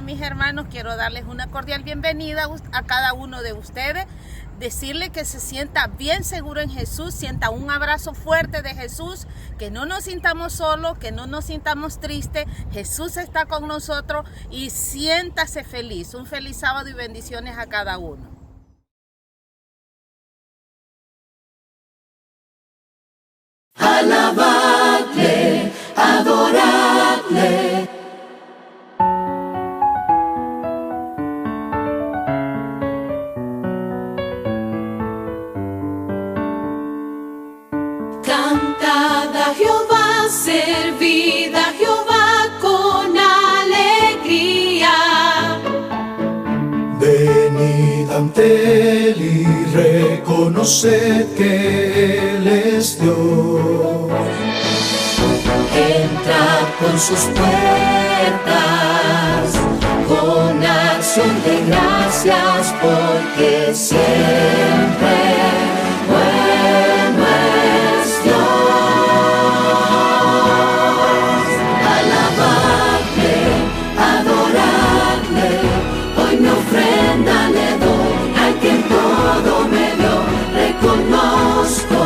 mis hermanos, quiero darles una cordial bienvenida a cada uno de ustedes. Decirle que se sienta bien seguro en Jesús, sienta un abrazo fuerte de Jesús, que no nos sintamos solos, que no nos sintamos tristes. Jesús está con nosotros y siéntase feliz. Un feliz sábado y bendiciones a cada uno. Alabadle, adoradle. Cantad a Jehová, servid a Jehová con alegría. Venid ante él y reconoced que él es Dios. Entrad con sus puertas con acción de gracias, porque siempre bueno es Dios. Alabadle, adoradle, hoy mi ofrenda le doy al quien todo me dio. Reconozco,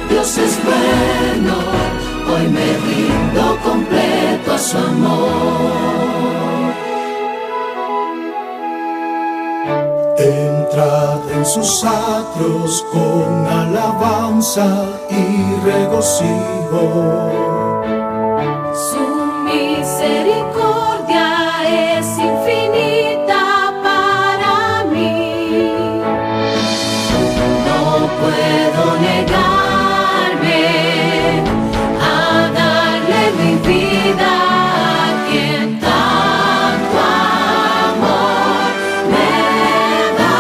Dios es bueno, hoy me rindo completo a su amor. Entrad en sus atrios con alabanza y regocijo. Su misericordia es infinita para mí. No puedo negarme a darle mi vida a quien tanto amor me da.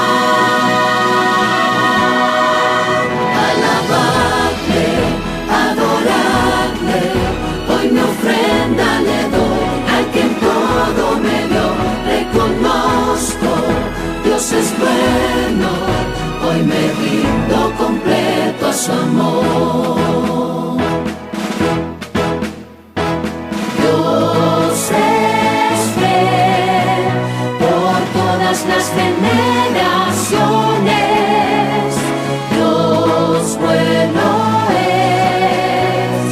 Alabadle, adoradle, hoy mi ofrenda le doy al quien todo me dio. Reconozco, Dios es bueno, hoy me rindo completo a su amor. Dios es fiel por todas las generaciones. Dios bueno es,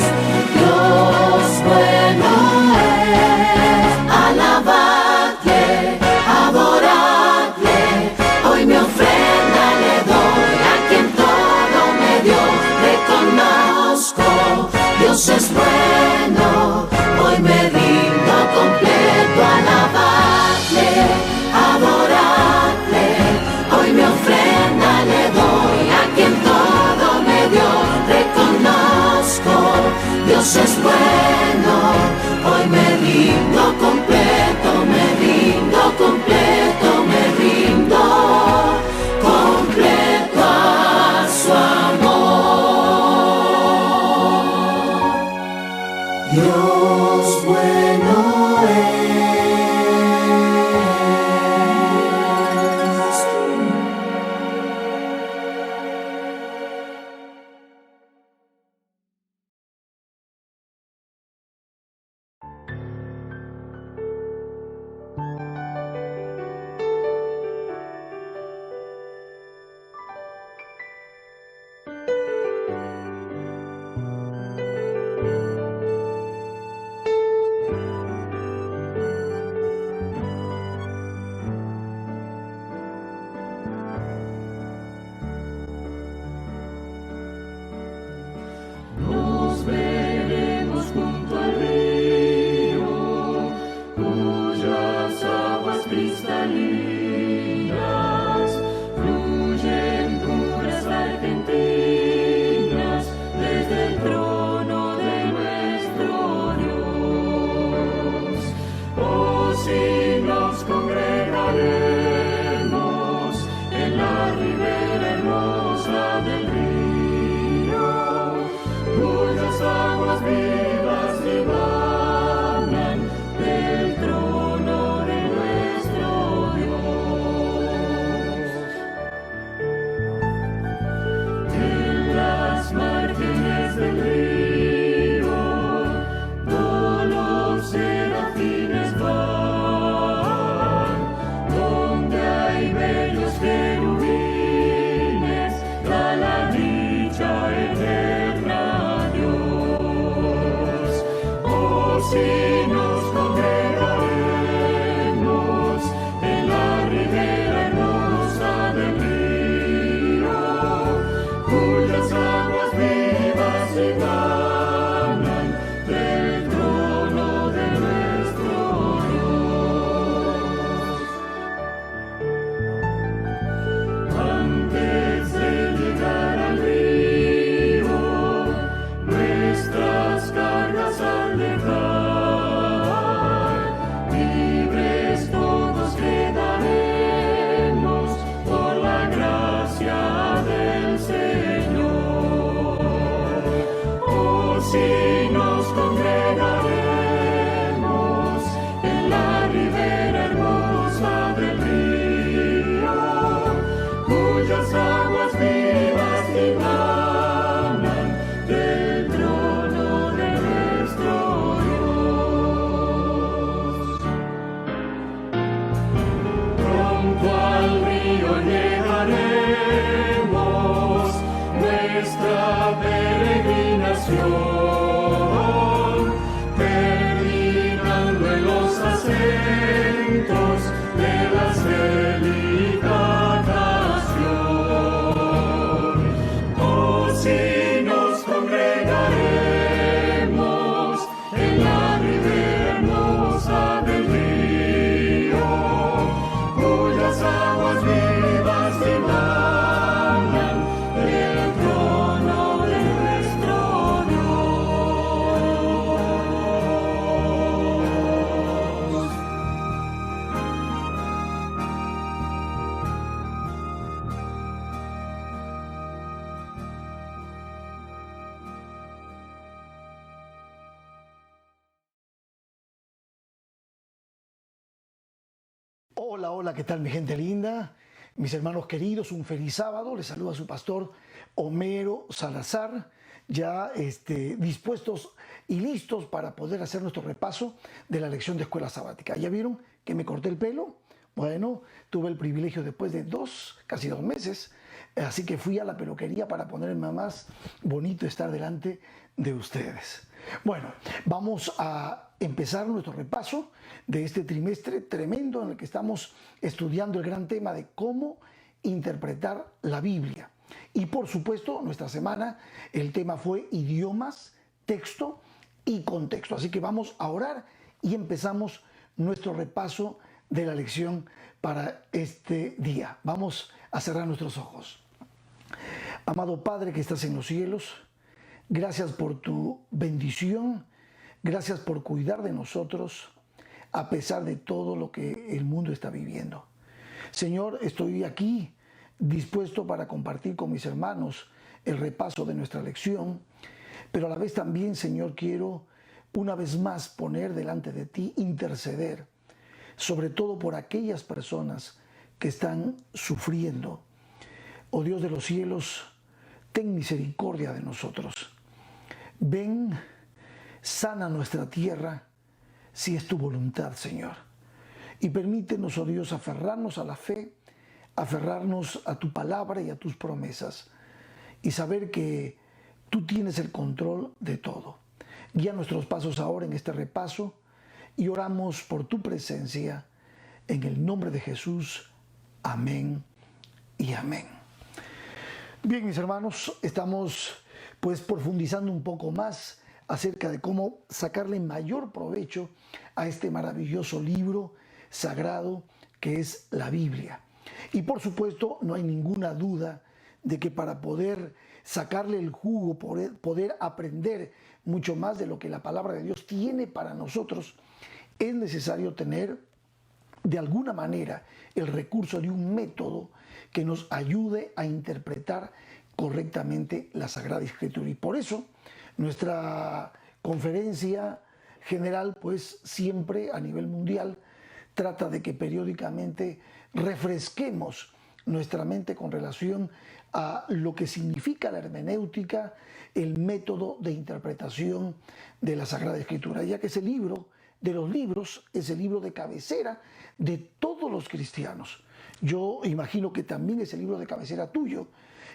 Dios bueno es. Alabadle, adoradle, hoy mi ofrenda le doy a quien todo me dio. Reconozco, Dios es bueno, hoy me rindo completo. Alabadle, adoradle, hoy mi ofrenda le doy a quien todo me dio. Reconozco, Dios es bueno, hoy me rindo completo, me rindo completo, me rindo completo a su amor. Dios bueno es. Nos veremos junto al río, cuyas aguas cristalinas fluyen puras argentinas desde el trono de nuestro Dios. Oh, si nos congregaremos en la ribera hermosa del río, cuyas aguas vivas divagan del trono de nuestro Dios. En las márgenes del río, todos los serafines van. llegaremos nuestra peregrinación, terminando en los acentos de la angélica canción. Oh, si nos congregaremos en la ribera hermosa del río, cuyas aguas vivas divagan el trono de nuestro Dios. Hola, hola, ¿qué tal mi gente linda? Mis hermanos queridos, un feliz sábado. Les saluda su pastor Homero Salazar, ya dispuestos y listos para poder hacer nuestro repaso de la lección de escuela sabática. ¿Ya vieron que me corté el pelo? Bueno, tuve el privilegio después de casi dos meses, así que fui a la peluquería para ponerme más bonito estar delante de ustedes. Bueno, vamos a empezar nuestro repaso de este trimestre tremendo en el que estamos estudiando el gran tema de cómo interpretar la Biblia. Y por supuesto, nuestra semana, el tema fue idiomas, texto y contexto. Así que vamos a orar y empezamos nuestro repaso de la lección para este día. Vamos a cerrar nuestros ojos. Amado Padre que estás en los cielos, gracias por tu bendición, gracias por cuidar de nosotros a pesar de todo lo que el mundo está viviendo. Señor, estoy aquí dispuesto para compartir con mis hermanos el repaso de nuestra lección, pero a la vez también, Señor, quiero una vez más poner delante de ti, interceder, sobre todo por aquellas personas que están sufriendo. Oh Dios de los cielos, ten misericordia de nosotros. Ven, sana nuestra tierra, si es tu voluntad, Señor. Y permítenos, oh Dios, aferrarnos a la fe, aferrarnos a tu palabra y a tus promesas, y saber que tú tienes el control de todo. Guía nuestros pasos ahora en este repaso, y oramos por tu presencia, en el nombre de Jesús. Amén y amén. Bien, mis hermanos, estamos pues profundizando un poco más acerca de cómo sacarle mayor provecho a este maravilloso libro sagrado que es la Biblia. Y por supuesto, no hay ninguna duda de que para poder sacarle el jugo, poder aprender mucho más de lo que la palabra de Dios tiene para nosotros, es necesario tener de alguna manera el recurso de un método que nos ayude a interpretar correctamente la Sagrada Escritura. Y por eso nuestra conferencia general, pues siempre a nivel mundial, trata de que periódicamente refresquemos nuestra mente con relación a lo que significa la hermenéutica, el método de interpretación de la Sagrada Escritura, ya que ese libro de los libros es el libro de cabecera de todos los cristianos. Yo imagino que también es el libro de cabecera tuyo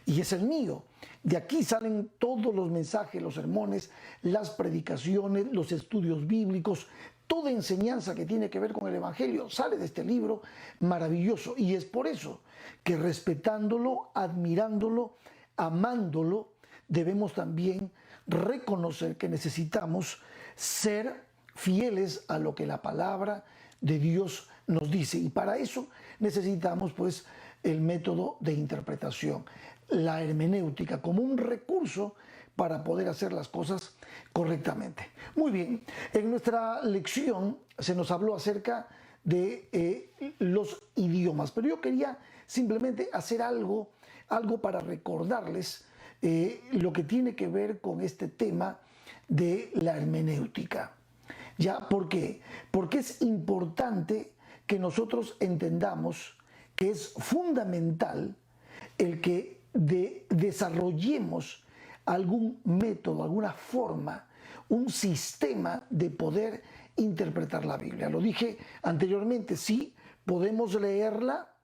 y es el mío. De aquí salen todos los mensajes, los sermones, las predicaciones, los estudios bíblicos, toda enseñanza que tiene que ver con el Evangelio sale de este libro maravilloso. Y es por eso que respetándolo, admirándolo, amándolo, debemos también reconocer que necesitamos ser fieles a lo que la palabra de Dios nos dice. Y para eso necesitamos pues el método de interpretación, la hermenéutica, como un recurso para poder hacer las cosas correctamente. Muy bien, en nuestra lección se nos habló acerca de los idiomas, pero yo quería simplemente hacer algo para recordarles lo que tiene que ver con este tema de la hermenéutica. ¿Ya? ¿Por qué? Porque es importante que nosotros entendamos que es fundamental el que desarrollemos algún método, alguna forma, un sistema de poder interpretar la Biblia. Lo dije anteriormente, sí, podemos leerla,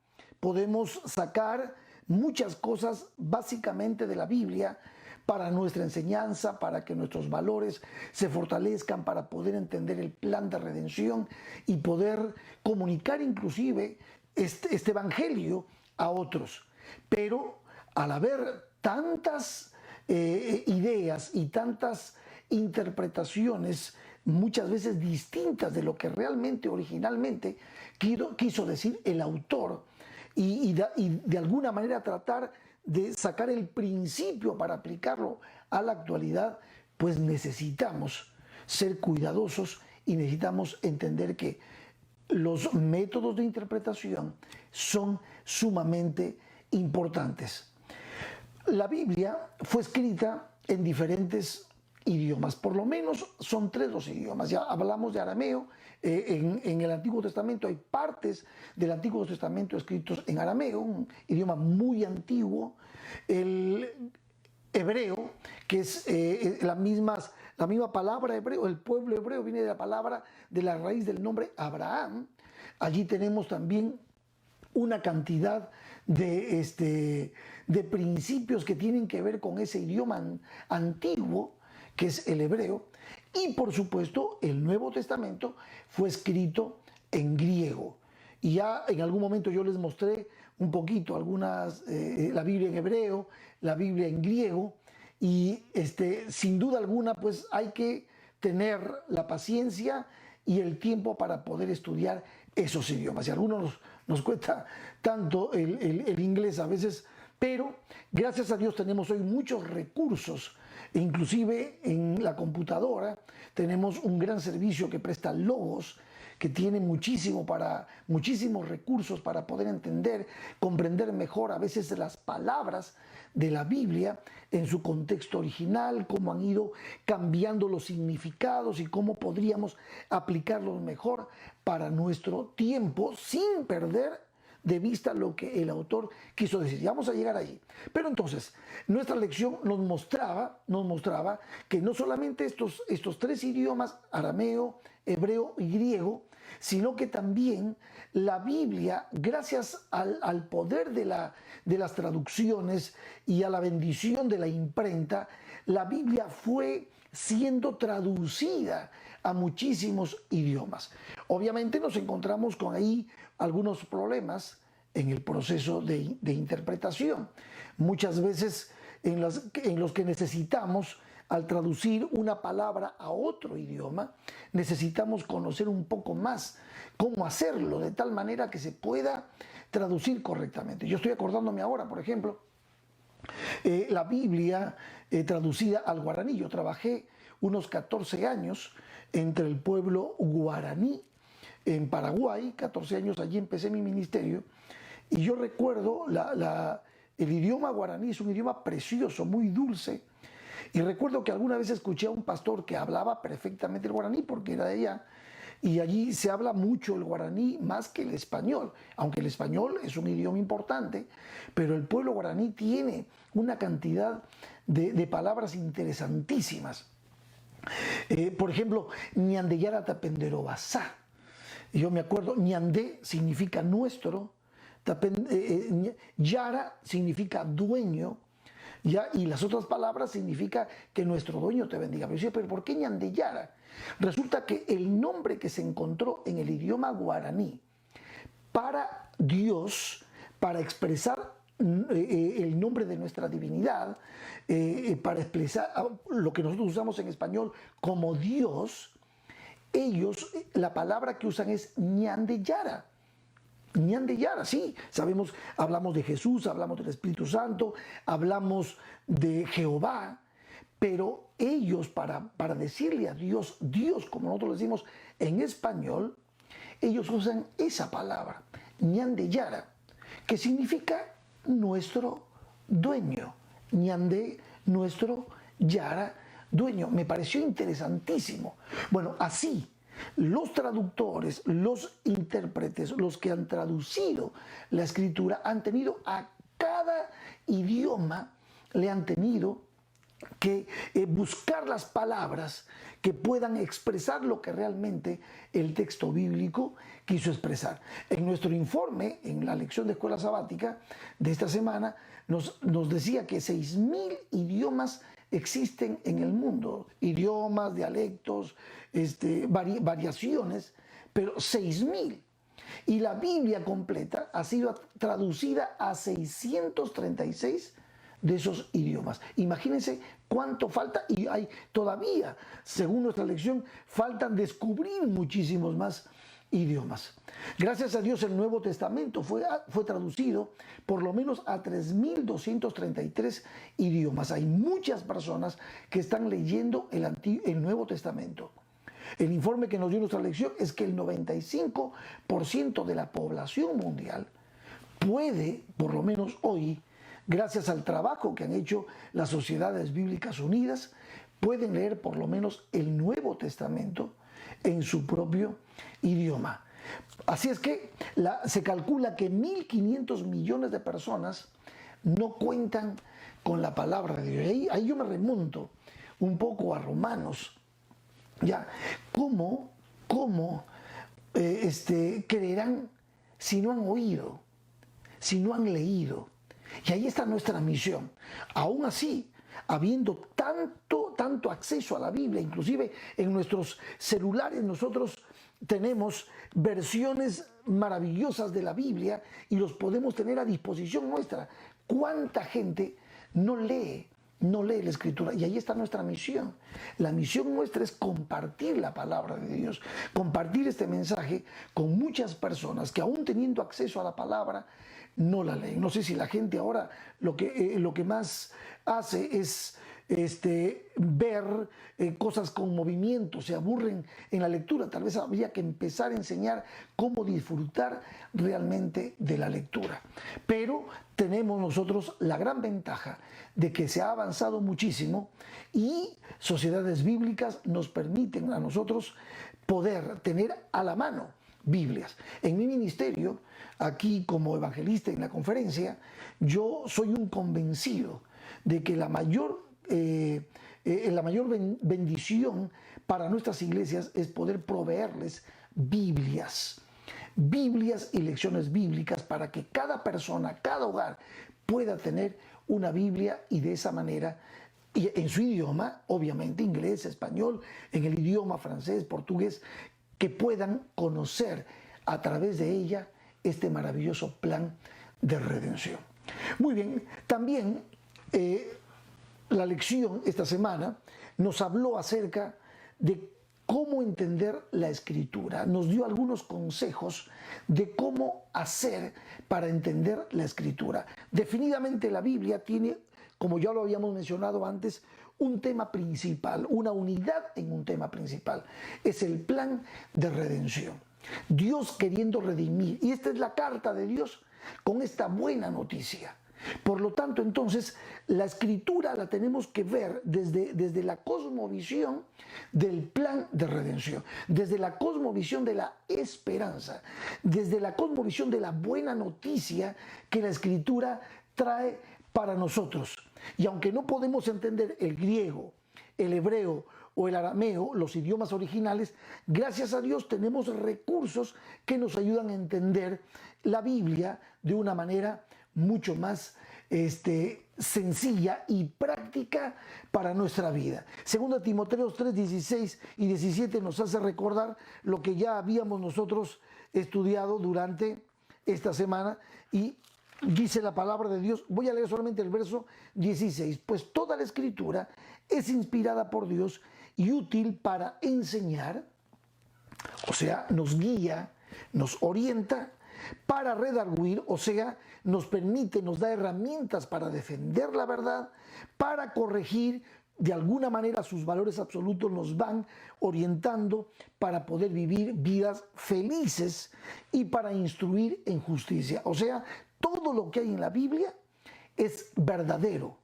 podemos sacar muchas cosas básicamente de la Biblia para nuestra enseñanza, para que nuestros valores se fortalezcan, para poder entender el plan de redención y poder comunicar inclusive este evangelio a otros. Pero al haber tantas ideas y tantas interpretaciones muchas veces distintas de lo que realmente originalmente quiso decir el autor, y de alguna manera tratar de sacar el principio para aplicarlo a la actualidad, pues necesitamos ser cuidadosos y necesitamos entender que los métodos de interpretación son sumamente importantes. La Biblia fue escrita en diferentes idiomas, por lo menos son 3 los idiomas. Ya hablamos de arameo, en el Antiguo Testamento hay partes del Antiguo Testamento escritos en arameo, un idioma muy antiguo. El hebreo, que es la misma palabra hebreo, el pueblo hebreo viene de la palabra, de la raíz del nombre Abraham. Allí tenemos también una cantidad de principios que tienen que ver con ese idioma antiguo, que es el hebreo. Y por supuesto el Nuevo Testamento fue escrito en griego. Y ya en algún momento yo les mostré un poquito la Biblia en hebreo, la Biblia en griego, y sin duda alguna pues hay que tener la paciencia y el tiempo para poder estudiar esos idiomas. Y a algunos nos cuesta tanto el inglés a veces, pero gracias a Dios tenemos hoy muchos recursos. Inclusive en la computadora tenemos un gran servicio que presta Logos, que tiene muchísimos recursos para poder entender, comprender mejor a veces las palabras de la Biblia en su contexto original, cómo han ido cambiando los significados y cómo podríamos aplicarlos mejor para nuestro tiempo sin perder de vista lo que el autor quiso decir. Y vamos a llegar ahí. Pero entonces, nuestra lección nos mostraba que no solamente estos 3 idiomas, arameo, hebreo y griego, sino que también la Biblia, gracias al poder de las traducciones y a la bendición de la imprenta, la Biblia fue siendo traducida a muchísimos idiomas. Obviamente nos encontramos con ahí algunos problemas en el proceso de interpretación. Muchas veces en los que necesitamos, al traducir una palabra a otro idioma, necesitamos conocer un poco más cómo hacerlo de tal manera que se pueda traducir correctamente. Yo estoy acordándome ahora, por ejemplo, la Biblia traducida al guaraní. Yo trabajé unos 14 años entre el pueblo guaraní en Paraguay, 14 años, allí empecé mi ministerio, y yo recuerdo el idioma guaraní es un idioma precioso, muy dulce, y recuerdo que alguna vez escuché a un pastor que hablaba perfectamente el guaraní porque era de allá, y allí se habla mucho el guaraní más que el español, aunque el español es un idioma importante, pero el pueblo guaraní tiene una cantidad de palabras interesantísimas. Por ejemplo, ñandeyara tapenderobasá. Yo me acuerdo, ñandé significa nuestro, yara significa dueño, ¿ya? Y las otras palabras significa que nuestro dueño te bendiga. Pero yo decía, ¿pero por qué ñandeyara? Resulta que el nombre que se encontró en el idioma guaraní para Dios, para expresar el nombre de nuestra divinidad, para expresar lo que nosotros usamos en español como Dios, ellos, la palabra que usan es ñandeyara. Ñandeyara, sí, sabemos, hablamos de Jesús, hablamos del Espíritu Santo, hablamos de Jehová, pero ellos para decirle a Dios, Dios como nosotros le decimos en español, ellos usan esa palabra, ñandeyara, que significa nuestro dueño. Ñande, nuestro, yara, dueño. Me pareció interesantísimo. Bueno, así los traductores, los intérpretes, los que han traducido la escritura, han tenido a cada idioma, le han tenido que buscar las palabras que puedan expresar lo que realmente el texto bíblico quiso expresar. En nuestro informe, en la lección de escuela sabática de esta semana, nos decía que 6.000 idiomas existen en el mundo, idiomas, dialectos, variaciones, pero 6.000. Y la Biblia completa ha sido traducida a 636 de esos idiomas. Imagínense cuánto falta, y hay todavía, según nuestra lección, faltan descubrir muchísimos más idiomas. Gracias a Dios el Nuevo Testamento fue traducido por lo menos a 3.233 idiomas. Hay muchas personas que están leyendo el Nuevo Testamento. El informe que nos dio nuestra lección es que el 95% de la población mundial puede, por lo menos hoy, gracias al trabajo que han hecho las Sociedades Bíblicas Unidas, pueden leer por lo menos el Nuevo Testamento en su propio idioma. Así es que se calcula que 1.500 millones de personas no cuentan con la palabra de Dios. Ahí yo me remonto un poco a Romanos. Ya, ¿cómo creerán si no han oído, si no han leído? Y ahí está nuestra misión. Aún así, habiendo tanto acceso a la Biblia, inclusive en nuestros celulares nosotros tenemos versiones maravillosas de la Biblia y los podemos tener a disposición nuestra. ¿Cuánta gente no lee la Escritura? Y ahí está nuestra misión. La misión nuestra es compartir la palabra de Dios, compartir este mensaje con muchas personas que aún teniendo acceso a la palabra no la leen. No sé si la gente ahora lo que más hace es ver cosas con movimiento, se aburren en la lectura. Tal vez habría que empezar a enseñar cómo disfrutar realmente de la lectura. Pero tenemos nosotros la gran ventaja de que se ha avanzado muchísimo y sociedades bíblicas nos permiten a nosotros poder tener a la mano Biblias. En mi ministerio, aquí como evangelista en la conferencia, yo soy un convencido de que la mayor bendición para nuestras iglesias es poder proveerles Biblias y lecciones bíblicas para que cada persona, cada hogar pueda tener una Biblia y de esa manera, y en su idioma, obviamente inglés, español, en el idioma francés, portugués, que puedan conocer a través de ella este maravilloso plan de redención. Muy bien, también la lección esta semana nos habló acerca de cómo entender la Escritura. Nos dio algunos consejos de cómo hacer para entender la Escritura. Definitivamente la Biblia tiene, como ya lo habíamos mencionado antes, un tema principal, una unidad en un tema principal. Es el plan de redención. Dios queriendo redimir. Y esta es la carta de Dios con esta buena noticia. Por lo tanto, entonces, la Escritura la tenemos que ver desde la cosmovisión del plan de redención, desde la cosmovisión de la esperanza, desde la cosmovisión de la buena noticia que la Escritura trae para nosotros. Y aunque no podemos entender el griego, el hebreo o el arameo, los idiomas originales, gracias a Dios tenemos recursos que nos ayudan a entender la Biblia de una manera mucho más sencilla y práctica para nuestra vida. Segunda Timoteo 3, 16 y 17 nos hace recordar lo que ya habíamos nosotros estudiado durante esta semana y dice la palabra de Dios. Voy a leer solamente el verso 16. Pues toda la Escritura es inspirada por Dios y útil para enseñar, o sea, nos guía, nos orienta, para redarguir, o sea, nos permite, nos da herramientas para defender la verdad, para corregir, de alguna manera sus valores absolutos nos van orientando para poder vivir vidas felices y para instruir en justicia. O sea, todo lo que hay en la Biblia es verdadero.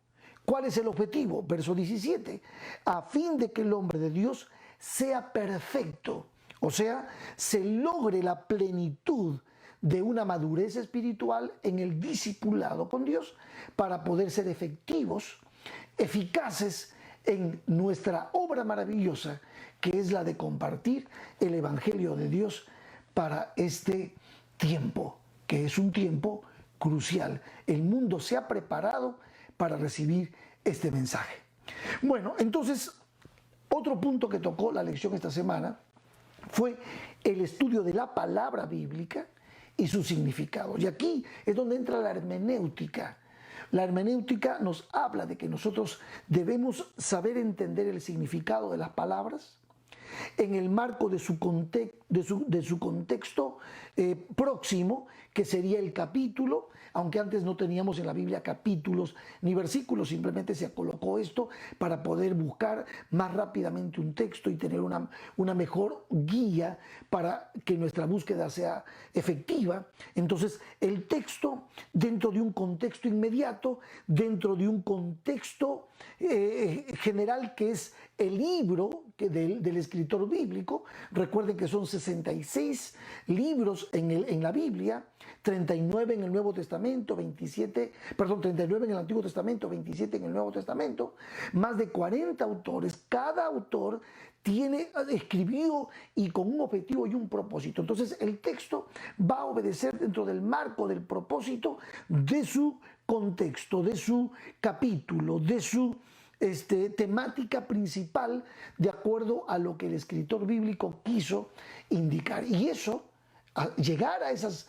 ¿Cuál es el objetivo? Verso 17, a fin de que el hombre de Dios sea perfecto, o sea, se logre la plenitud de una madurez espiritual en el discipulado con Dios para poder ser efectivos, eficaces en nuestra obra maravillosa que es la de compartir el Evangelio de Dios para este tiempo, que es un tiempo crucial. El mundo se ha preparado para recibir este mensaje. Bueno, entonces, otro punto que tocó la lección esta semana fue el estudio de la palabra bíblica y su significado. Y aquí es donde entra la hermenéutica. La hermenéutica nos habla de que nosotros debemos saber entender el significado de las palabras en el marco de su contexto próximo, que sería el capítulo, aunque antes no teníamos en la Biblia capítulos ni versículos, simplemente se colocó esto para poder buscar más rápidamente un texto y tener una mejor guía para que nuestra búsqueda sea efectiva. Entonces, el texto dentro de un contexto inmediato, dentro de un contexto general, que es el libro del escritor bíblico. Recuerden que son 66 libros en la Biblia, 39 en el Nuevo Testamento, 39 en el Antiguo Testamento, 27 en el Nuevo Testamento, más de 40 autores. Cada autor escribió y con un objetivo y un propósito. Entonces el texto va a obedecer dentro del marco del propósito de su contexto, de su capítulo, de su temática principal, de acuerdo a lo que el escritor bíblico quiso indicar. Y eso, llegar a esas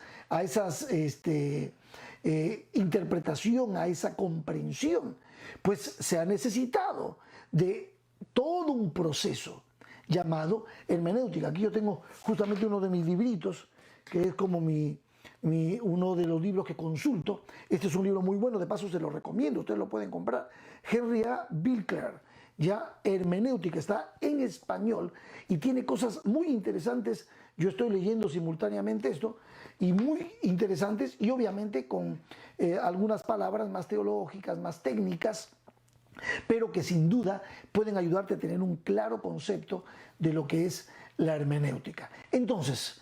interpretación, a esa comprensión, pues se ha necesitado de todo un proceso llamado hermenéutica. Aquí yo tengo justamente uno de mis libritos, que es como uno de los libros que consulto. Este es un libro muy bueno, de paso se lo recomiendo, ustedes lo pueden comprar. Henry A. Birkler, ya hermenéutica, está en español y tiene cosas muy interesantes. Yo estoy leyendo simultáneamente esto, y muy interesantes, y obviamente con algunas palabras más teológicas, más técnicas, pero que sin duda pueden ayudarte a tener un claro concepto de lo que es la hermenéutica. Entonces,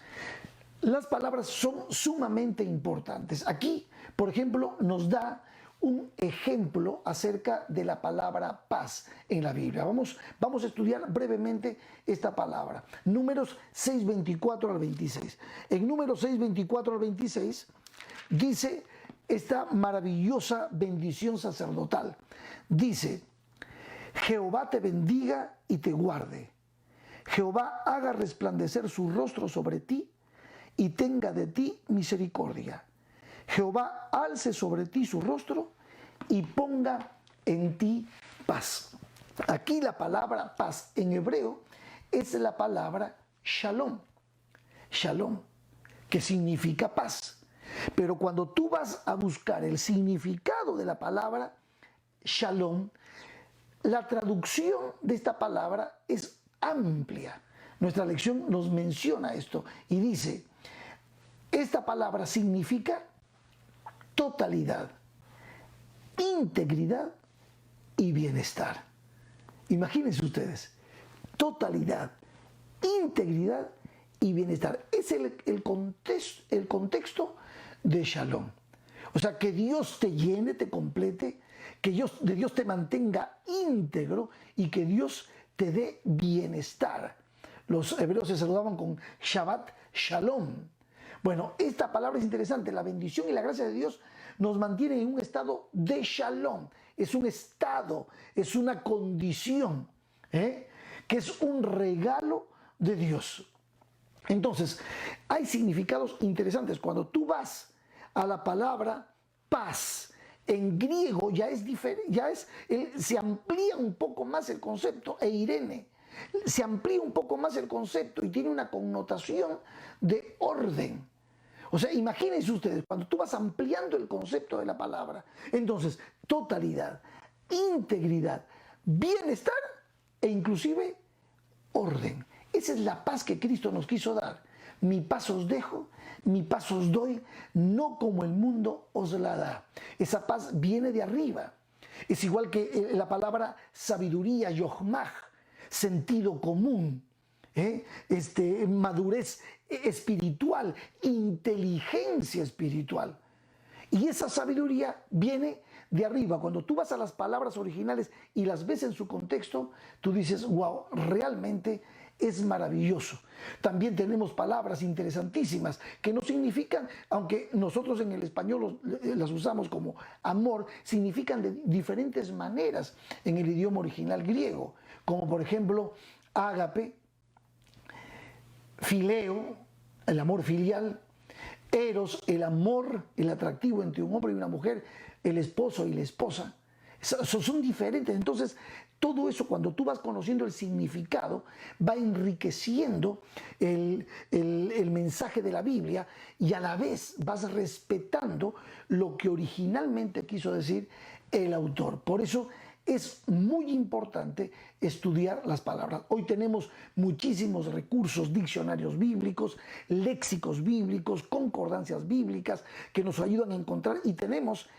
las palabras son sumamente importantes. Aquí, por ejemplo, nos da un ejemplo acerca de la palabra paz en la Biblia. Vamos a estudiar brevemente esta palabra. Números 6, 24 al 26. En Números 6, 24 al 26 dice esta maravillosa bendición sacerdotal. Dice: Jehová te bendiga y te guarde. Jehová haga resplandecer su rostro sobre ti y tenga de ti misericordia. Jehová alce sobre ti su rostro y ponga en ti paz. Aquí la palabra paz en hebreo es la palabra shalom. Shalom, que significa paz. Pero cuando tú vas a buscar el significado de la palabra shalom, la traducción de esta palabra es amplia. Nuestra lección nos menciona esto y dice: esta palabra significa totalidad, integridad y bienestar. Imagínense ustedes, totalidad, integridad y bienestar. Es el contexto de shalom. O sea, que Dios te llene, te complete, que Dios te mantenga íntegro y que Dios te dé bienestar. Los hebreos se saludaban con Shabbat Shalom. Bueno, esta palabra es interesante. La bendición y la gracia de Dios nos mantienen en un estado de shalom. Es un estado, es una condición, que es un regalo de Dios. Entonces, hay significados interesantes. Cuando tú vas a la palabra paz, en griego ya es diferente, se amplía un poco más el concepto, eirene. Se amplía un poco más el concepto y tiene una connotación de orden. O sea, imagínense ustedes, cuando tú vas ampliando el concepto de la palabra, entonces, totalidad, integridad, bienestar e inclusive orden. Esa es la paz que Cristo nos quiso dar. Mi paz os dejo, mi paz os doy, no como el mundo os la da. Esa paz viene de arriba. Es igual que la palabra sabiduría, yohmah, sentido común, madurez espiritual, inteligencia espiritual. Y esa sabiduría viene de arriba. Cuando tú vas a las palabras originales y las ves en su contexto, tú dices: wow, realmente es maravilloso. También tenemos palabras interesantísimas que no significan, aunque nosotros en el español las usamos como amor, significan de diferentes maneras en el idioma original griego, como por ejemplo ágape, fileo, el amor filial, eros, el amor, el atractivo entre un hombre y una mujer, el esposo y la esposa. Son diferentes. Entonces, todo eso, cuando tú vas conociendo el significado, va enriqueciendo el mensaje de la Biblia, y a la vez vas respetando lo que originalmente quiso decir el autor. Por eso es muy importante estudiar las palabras. Hoy tenemos muchísimos recursos, diccionarios bíblicos, léxicos bíblicos, concordancias bíblicas que nos ayudan a encontrar, y tenemos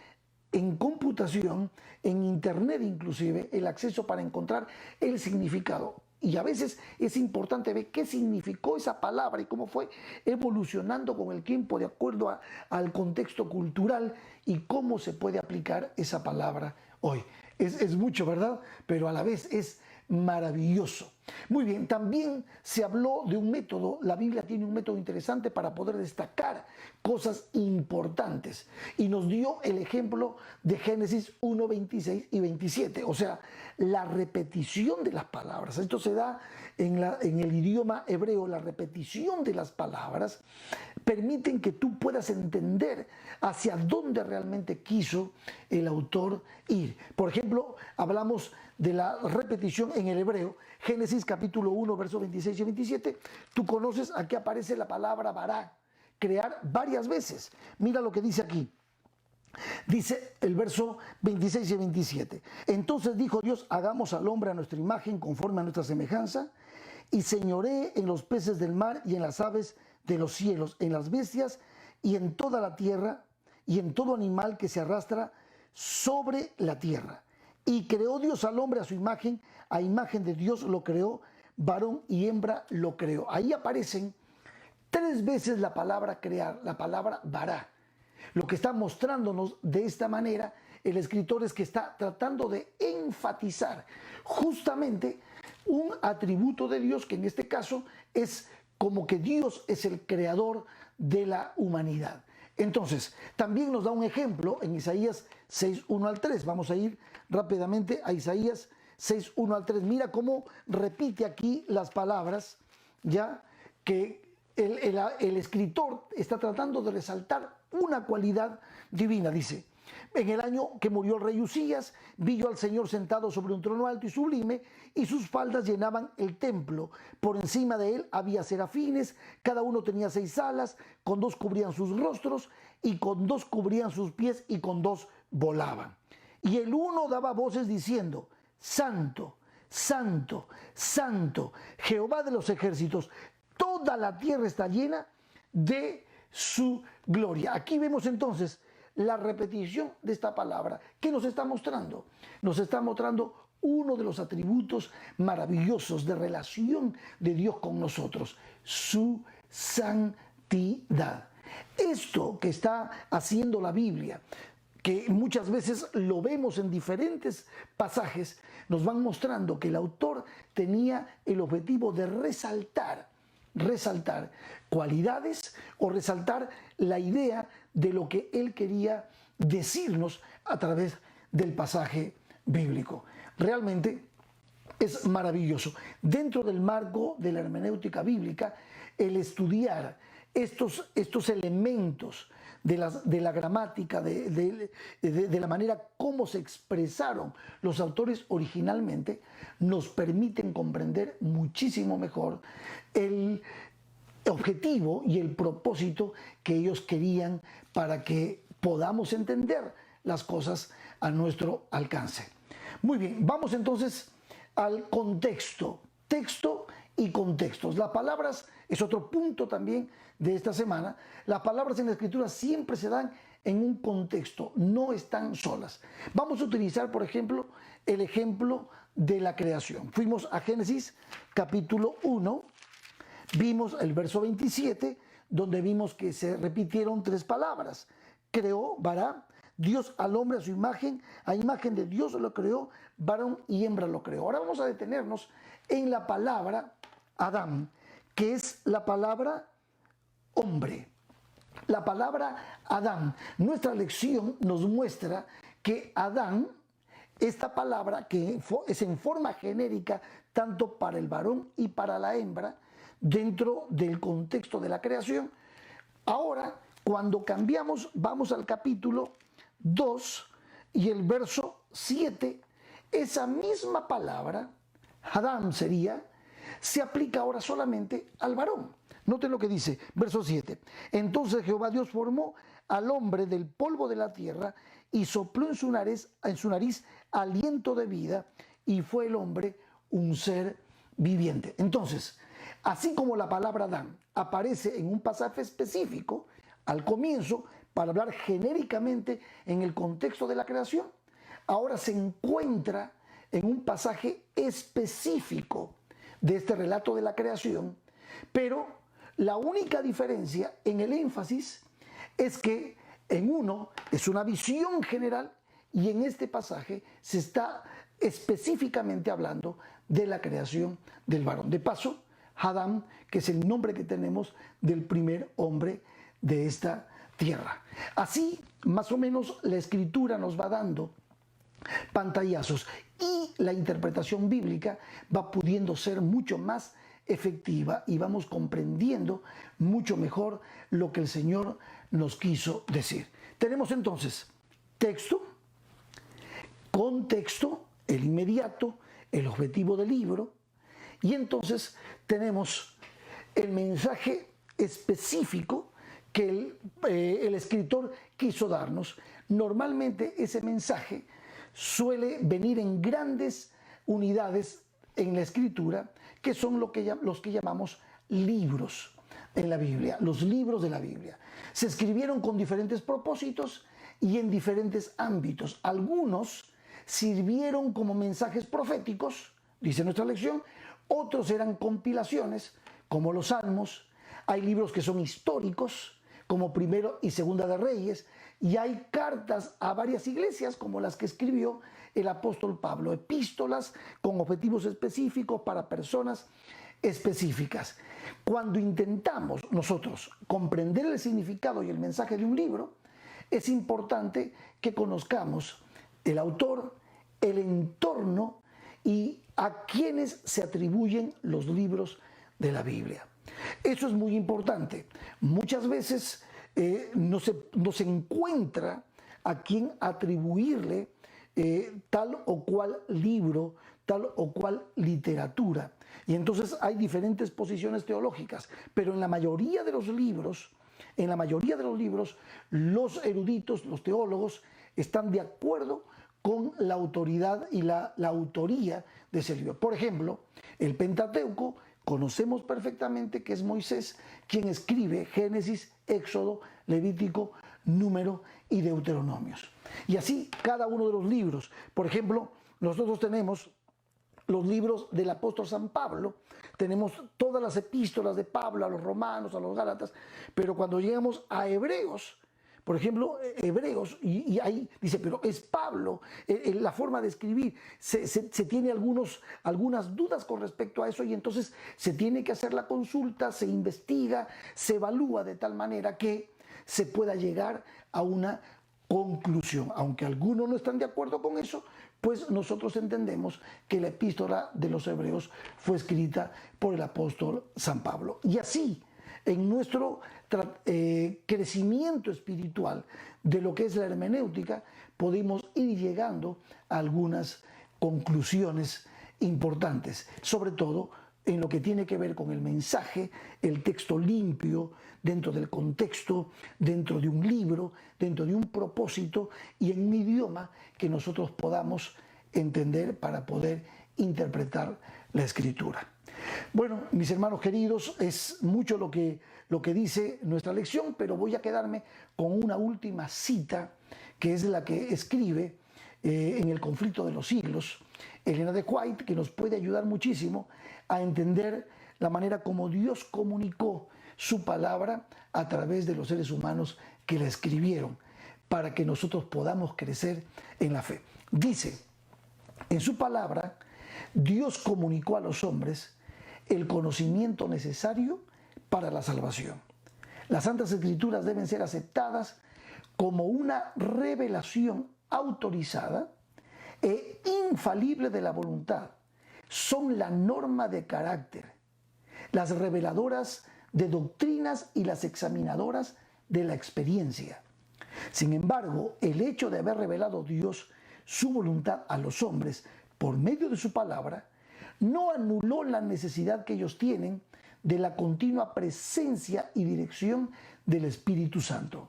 en computación, en internet inclusive, el acceso para encontrar el significado. Y a veces es importante ver qué significó esa palabra y cómo fue evolucionando con el tiempo de acuerdo al contexto cultural, y cómo se puede aplicar esa palabra hoy. Es mucho, ¿verdad? Pero a la vez es maravilloso. Muy bien, también se habló de un método. La Biblia tiene un método interesante para poder destacar cosas importantes, y nos dio el ejemplo de Génesis 1, 26 y 27, o sea, la repetición de las palabras. Esto se da en el idioma hebreo. La repetición de las palabras permiten que tú puedas entender hacia dónde realmente quiso el autor ir. Por ejemplo, hablamos de la repetición en el hebreo. Génesis capítulo 1, versos 26 y 27. Tú conoces, aquí aparece la palabra bará, crear, varias veces. Mira lo que dice aquí. Dice el verso 26 y 27. Entonces dijo Dios: hagamos al hombre a nuestra imagen, conforme a nuestra semejanza, y señoree en los peces del mar y en las aves de los cielos, en las bestias y en toda la tierra, y en todo animal que se arrastra sobre la tierra. Y creó Dios al hombre a su imagen, a imagen de Dios lo creó, varón y hembra lo creó. Ahí aparecen 3 veces la palabra crear, la palabra bará. Lo que está mostrándonos de esta manera el escritor es que está tratando de enfatizar justamente un atributo de Dios, que en este caso es como que Dios es el creador de la humanidad. Entonces, también nos da un ejemplo en Isaías 6, 1 al 3. Vamos a ir rápidamente a Isaías 6, 1 al 3. Mira cómo repite aquí las palabras, ya que el escritor está tratando de resaltar una cualidad divina. Dice: en el año que murió el rey Usías, vi yo al Señor sentado sobre un trono alto y sublime, y sus faldas llenaban el templo. Por encima de él había serafines, cada uno tenía 6 alas, con 2 cubrían sus rostros, y con 2 cubrían sus pies, y con 2 volaban. Y el uno daba voces diciendo: Santo, Santo, Santo, Jehová de los ejércitos, toda la tierra está llena de su gloria. Aquí vemos entonces la repetición de esta palabra. ¿Qué nos está mostrando? Nos está mostrando uno de los atributos maravillosos de relación de Dios con nosotros: su santidad. Esto que está haciendo la Biblia, que muchas veces lo vemos en diferentes pasajes, nos van mostrando que el autor tenía el objetivo de resaltar cualidades, o resaltar la idea de lo que él quería decirnos a través del pasaje bíblico. Realmente es maravilloso. Dentro del marco de la hermenéutica bíblica, el estudiar estos elementos de la gramática, de la manera como se expresaron los autores originalmente, nos permiten comprender muchísimo mejor el objetivo y el propósito que ellos querían, para que podamos entender las cosas a nuestro alcance. Muy bien, vamos entonces al contexto, texto y contextos. Las palabras es otro punto también de esta semana. Las palabras en la Escritura siempre se dan en un contexto, no están solas. Vamos a utilizar, por ejemplo, el ejemplo de la creación. Fuimos a Génesis capítulo 1, vimos el verso 27, donde vimos que se repitieron 3 palabras. Creó, vará, Dios al hombre a imagen de Dios lo creó, varón y hembra lo creó. Ahora vamos a detenernos en la palabra Adán, que es la palabra hombre. La palabra Adán. Nuestra lección nos muestra que Adán, esta palabra que es en forma genérica tanto para el varón y para la hembra, dentro del contexto de la creación. Ahora, cuando cambiamos, vamos al capítulo 2 y el verso 7, esa misma palabra, Adán sería, se aplica ahora solamente al varón. Noten lo que dice, verso 7. Entonces Jehová Dios formó al hombre del polvo de la tierra y sopló en su nariz aliento de vida, y fue el hombre un ser viviente. Entonces, así como la palabra Adán aparece en un pasaje específico al comienzo para hablar genéricamente en el contexto de la creación, ahora se encuentra en un pasaje específico de este relato de la creación, pero la única diferencia en el énfasis es que en uno es una visión general y en este pasaje se está específicamente hablando de la creación del varón. De paso, Adán, que es el nombre que tenemos del primer hombre de esta tierra. Así, más o menos, la escritura nos va dando pantallazos y la interpretación bíblica va pudiendo ser mucho más efectiva y vamos comprendiendo mucho mejor lo que el Señor nos quiso decir. Tenemos entonces texto, contexto, el inmediato, el objetivo del libro, y entonces tenemos el mensaje específico que el escritor quiso darnos. Normalmente ese mensaje suele venir en grandes unidades en la escritura, que son los que llamamos libros en la Biblia, los libros de la Biblia. Se escribieron con diferentes propósitos y en diferentes ámbitos. Algunos sirvieron como mensajes proféticos, dice nuestra lección, otros eran compilaciones, como los Salmos. Hay libros que son históricos, como Primero y Segunda de Reyes, y hay cartas a varias iglesias, como las que escribió el apóstol Pablo, epístolas con objetivos específicos para personas específicas. Cuando intentamos nosotros comprender el significado y el mensaje de un libro, es importante que conozcamos el autor, el entorno y a quienes se atribuyen los libros de la Biblia. Eso es muy importante. Muchas veces no se encuentra a quién atribuirle tal o cual libro, tal o cual literatura. Y entonces hay diferentes posiciones teológicas, pero en la mayoría de los libros, los eruditos, los teólogos, están de acuerdo con la autoridad y la autoría de ese libro. Por ejemplo, el Pentateuco, conocemos perfectamente que es Moisés quien escribe Génesis, Éxodo, Levítico, Número y Deuteronomios. Y así cada uno de los libros. Por ejemplo, nosotros tenemos los libros del apóstol San Pablo, tenemos todas las epístolas de Pablo a los romanos, a los gálatas, pero cuando llegamos a Hebreos, por ejemplo, Hebreos, y ahí dice, pero es Pablo, la forma de escribir, se tiene algunas dudas con respecto a eso, y entonces se tiene que hacer la consulta, se investiga, se evalúa de tal manera que se pueda llegar a una conclusión. Aunque algunos no están de acuerdo con eso, pues nosotros entendemos que la epístola de los Hebreos fue escrita por el apóstol San Pablo. Y así, en nuestro crecimiento espiritual de lo que es la hermenéutica, podemos ir llegando a algunas conclusiones importantes, sobre todo en lo que tiene que ver con el mensaje, el texto limpio, dentro del contexto, dentro de un libro, dentro de un propósito y en un idioma que nosotros podamos entender para poder interpretar la Escritura. Bueno, mis hermanos queridos, es mucho lo que dice nuestra lección, pero voy a quedarme con una última cita, que es la que escribe en El conflicto de los siglos Elena de White, que nos puede ayudar muchísimo a entender la manera como Dios comunicó su palabra a través de los seres humanos que la escribieron, para que nosotros podamos crecer en la fe. Dice, en su palabra, Dios comunicó a los hombres el conocimiento necesario para la salvación. Las Santas Escrituras deben ser aceptadas como una revelación autorizada e infalible de la voluntad. Son la norma de carácter, las reveladoras de doctrinas y las examinadoras de la experiencia. Sin embargo, el hecho de haber revelado Dios su voluntad a los hombres por medio de su palabra no anuló la necesidad que ellos tienen de la continua presencia y dirección del Espíritu Santo.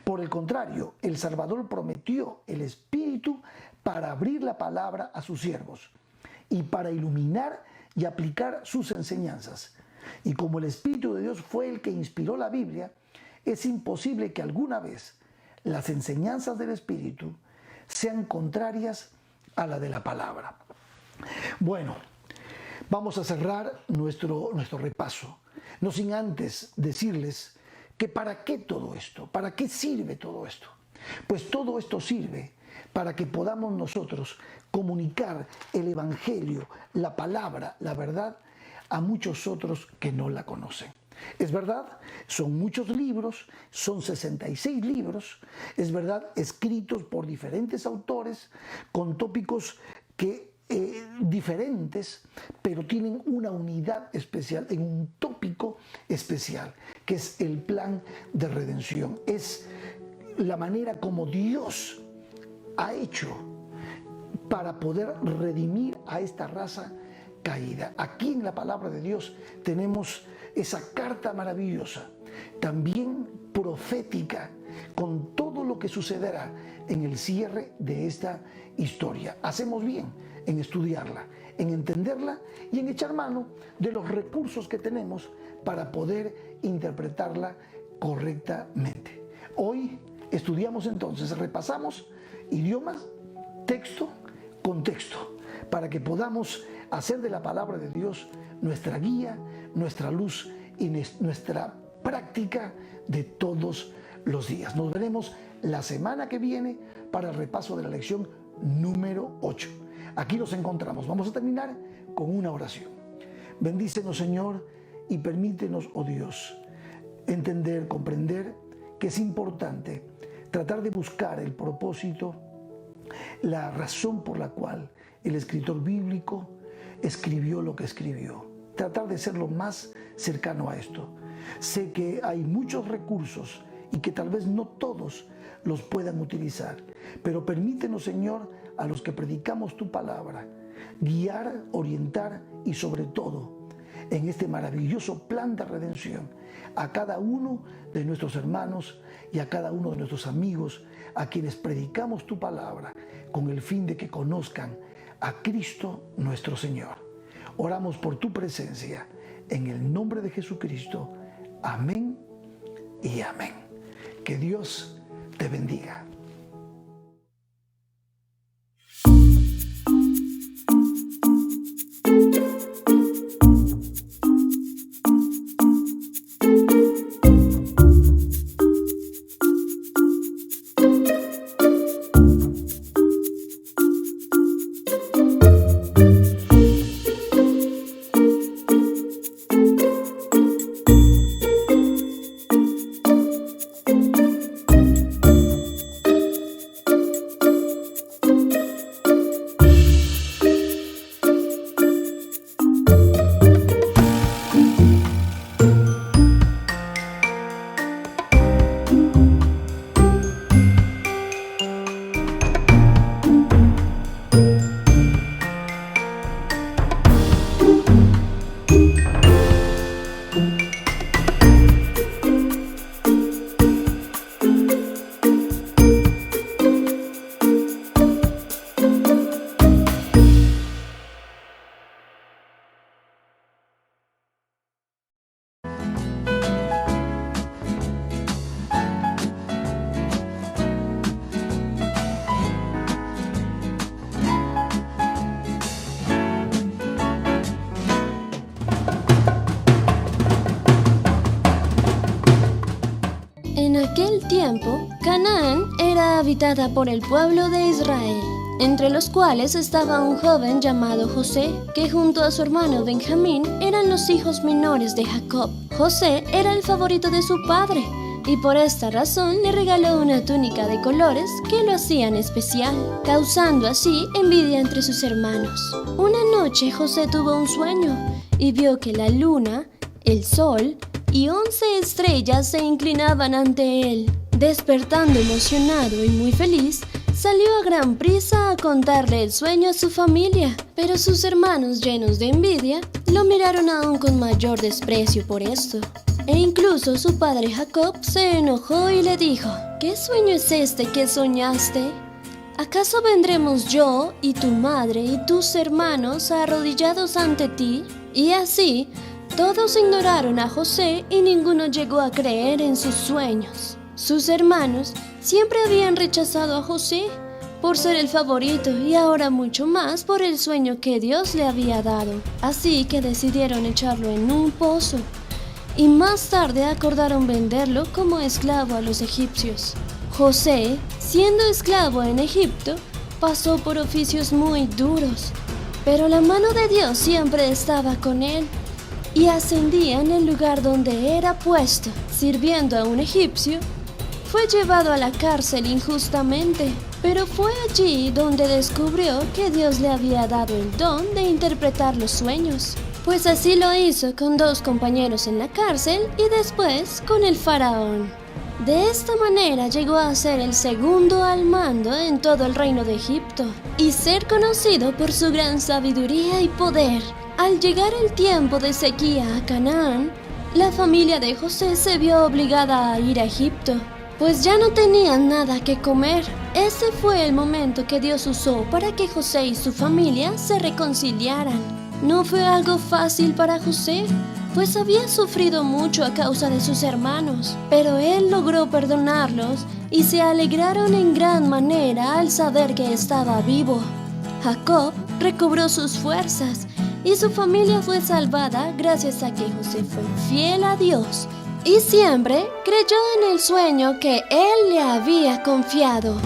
Por el contrario, el Salvador prometió el Espíritu para abrir la palabra a sus siervos y para iluminar y aplicar sus enseñanzas. Y como el Espíritu de Dios fue el que inspiró la Biblia, es imposible que alguna vez las enseñanzas del Espíritu sean contrarias a la de la palabra. Bueno, vamos a cerrar nuestro repaso, no sin antes decirles que ¿para qué todo esto? ¿Para qué sirve todo esto? Pues todo esto sirve para que podamos nosotros comunicar el Evangelio, la palabra, la verdad, a muchos otros que no la conocen. Es verdad, son muchos libros, son 66 libros, es verdad, escritos por diferentes autores, con tópicos diferentes, pero tienen una unidad especial, en un tópico especial, que es el plan de redención. Es la manera como Dios ha hecho para poder redimir a esta raza caída. Aquí en la palabra de Dios tenemos esa carta maravillosa, también profética, con todo lo que sucederá en el cierre de esta historia. Hacemos bien en estudiarla, en entenderla y en echar mano de los recursos que tenemos para poder interpretarla correctamente. Hoy estudiamos entonces, repasamos idiomas, texto, contexto, para que podamos hacer de la palabra de Dios nuestra guía, nuestra luz y nuestra práctica de todos los días. Nos veremos la semana que viene para el repaso de la lección número 8. Aquí nos encontramos. Vamos a terminar con una oración. Bendícenos, Señor, y permítenos, oh Dios, entender, comprender que es importante tratar de buscar el propósito, la razón por la cual el escritor bíblico escribió lo que escribió. Tratar de ser lo más cercano a esto. Sé que hay muchos recursos y que tal vez no todos los puedan utilizar, pero permítenos, Señor, a los que predicamos tu palabra, guiar, orientar y sobre todo, en este maravilloso plan de redención, a cada uno de nuestros hermanos y a cada uno de nuestros amigos a quienes predicamos tu palabra con el fin de que conozcan a Cristo nuestro Señor. Oramos por tu presencia en el nombre de Jesucristo. Amén y amén. Que Dios te bendiga. En aquel tiempo, Canaán era habitada por el pueblo de Israel. entre los cuales estaba un joven llamado José, que junto a su hermano Benjamín eran los hijos menores de Jacob. José era el favorito de su padre, y por esta razón le regaló una túnica de colores que lo hacían especial, causando así envidia entre sus hermanos. Una noche José tuvo un sueño y vio que la luna, el sol y 11 estrellas se inclinaban ante él. Despertando emocionado y muy feliz, salió a gran prisa a contarle el sueño a su familia, pero sus hermanos, llenos de envidia, lo miraron aún con mayor desprecio por esto. E incluso su padre Jacob se enojó y le dijo: ¿Qué sueño es este que soñaste? ¿Acaso vendremos yo y tu madre y tus hermanos arrodillados ante ti? Y así, todos ignoraron a José y ninguno llegó a creer en sus sueños. Sus hermanos siempre habían rechazado a José por ser el favorito y ahora mucho más por el sueño que Dios le había dado. Así que decidieron echarlo en un pozo y más tarde acordaron venderlo como esclavo a los egipcios. José, siendo esclavo en Egipto, pasó por oficios muy duros, pero la mano de Dios siempre estaba con él y ascendía en el lugar donde era puesto. Sirviendo a un egipcio, fue llevado a la cárcel injustamente, pero fue allí donde descubrió que Dios le había dado el don de interpretar los sueños, pues así lo hizo con 2 compañeros en la cárcel y después con el faraón. De esta manera llegó a ser el segundo al mando en todo el reino de Egipto y ser conocido por su gran sabiduría y poder. Al llegar el tiempo de sequía a Canaán, la familia de José se vio obligada a ir a Egipto, pues ya no tenían nada que comer. Ese fue el momento que Dios usó para que José y su familia se reconciliaran. No fue algo fácil para José, pues había sufrido mucho a causa de sus hermanos, pero él logró perdonarlos y se alegraron en gran manera al saber que estaba vivo. Jacob recobró sus fuerzas y su familia fue salvada gracias a que José fue fiel a Dios y siempre creyó en el sueño que él le había confiado.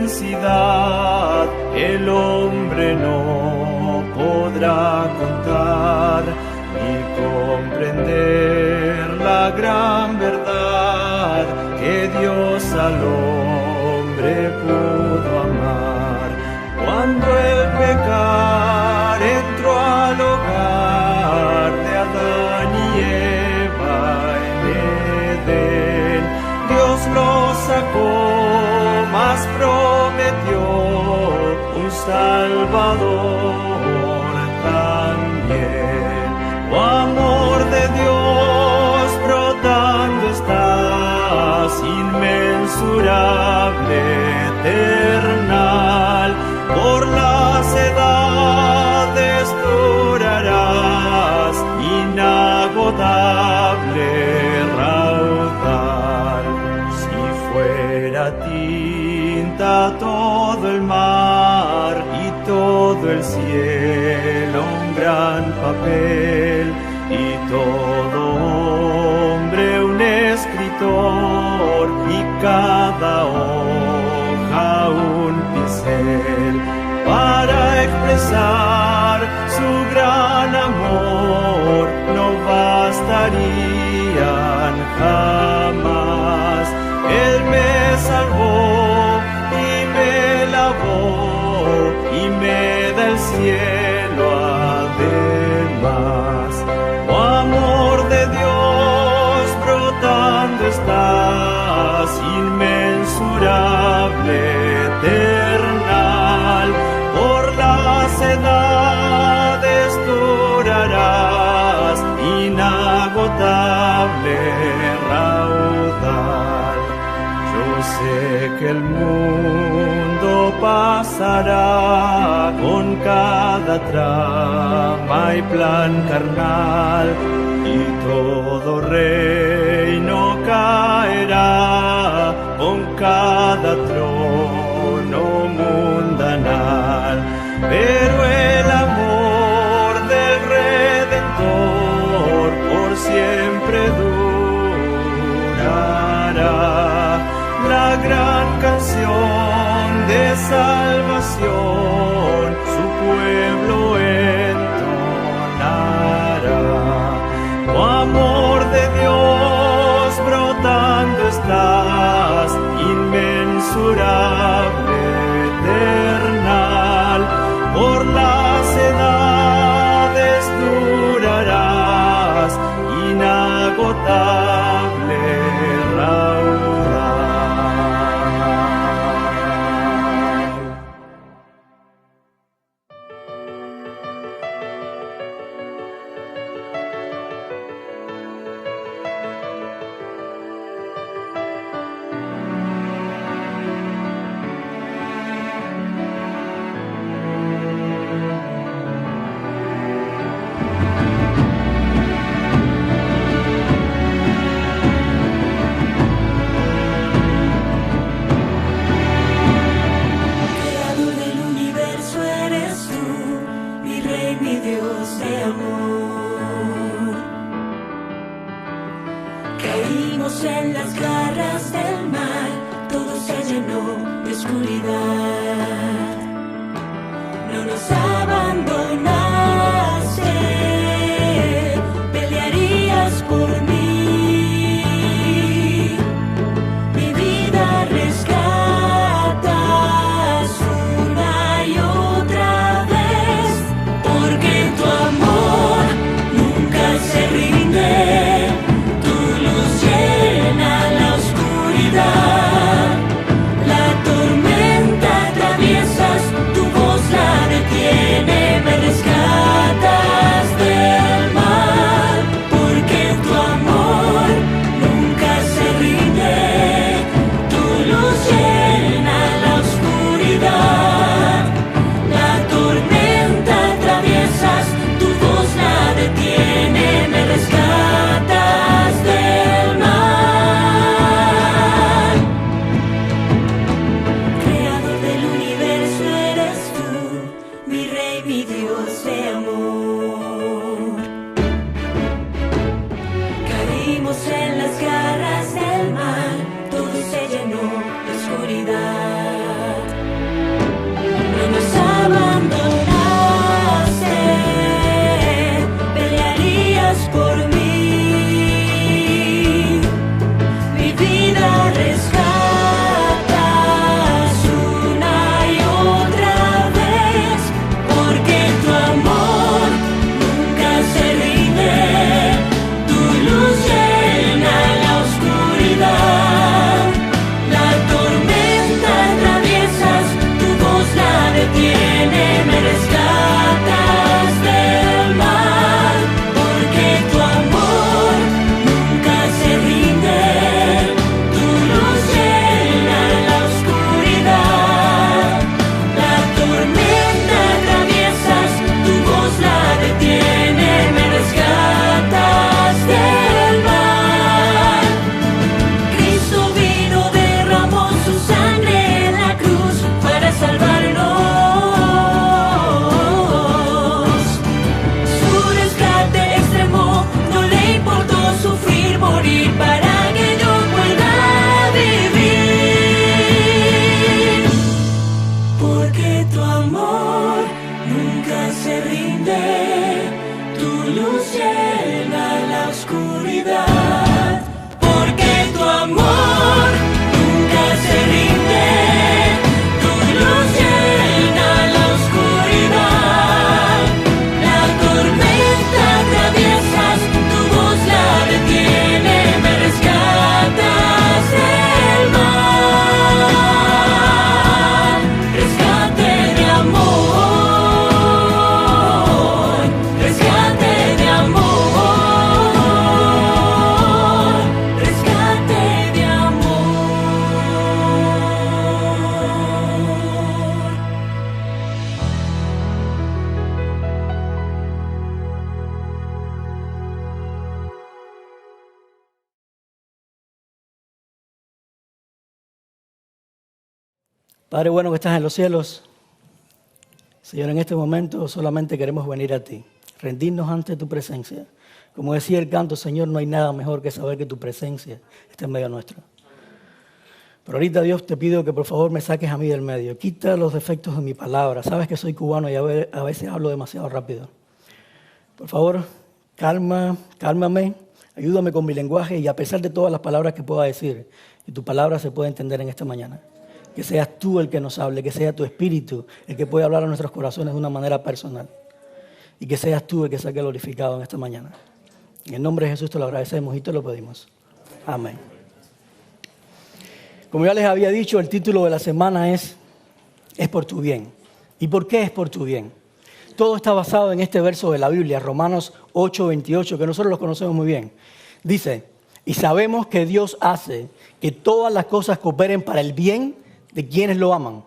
inmensidad el hombre no podrá contar ni comprender la gran verdad que Dios al hombre pudo amar. Cuando el pecar entró al hogar de Adán y Eva en Edén, Dios lo sacó, mas prometió un Salvador también. Oh, amor de Dios brotando estás, inmensurable, eternal, por las edades durarás, inagotable raudal. Si fuera tinta todo el mar y todo el cielo un gran papel, y todo hombre un escritor, y cada hoja un pincel, para expresar su gran amor no bastarían jamás. Él me salvó y me lavó y me da el cielo además. Oh, amor de Dios brotando estás, inmensurable, eternal, por las edades durarás, inagotable raudal. Yo sé que el mundo pasará con cada trama y plan carnal, y todo reino caerá con cada trono mundanal. Pero el amor del Redentor por siempre durará. La gran canción de salvación su pueblo entonará. Oh, amor de Dios brotando estás, inmensurable, eternal, por las edades durarás, inagotable raudal. Caímos en las garras del mal, todo se llenó de oscuridad. No nos abandonaste, pelearías por mí. Mi vida rescatas una y otra vez, porque tu amor nunca se rinde. La tormenta atraviesas, tu voz la detiene, me rescata. Padre bueno que estás en los cielos, Señor, en este momento solamente queremos venir a ti, rendirnos ante tu presencia. Como decía el canto, Señor, no hay nada mejor que saber que tu presencia está en medio nuestro. Pero ahorita, Dios, te pido que por favor me saques a mí del medio. Quita los defectos de mi palabra. Sabes que soy cubano y a veces hablo demasiado rápido. Por favor, cálmame, ayúdame con mi lenguaje y a pesar de todas las palabras que pueda decir, que tu palabra se pueda entender en esta mañana. Que seas tú el que nos hable, que sea tu espíritu el que pueda hablar a nuestros corazones de una manera personal. Y que seas tú el que sea glorificado en esta mañana. En el nombre de Jesús te lo agradecemos y te lo pedimos. Amén. Como ya les había dicho, el título de la semana es por tu bien. ¿Y por qué es por tu bien? Todo está basado en este verso de la Biblia, Romanos 8:28, que nosotros lo conocemos muy bien. Dice, y sabemos que Dios hace que todas las cosas cooperen para el bien de quienes lo aman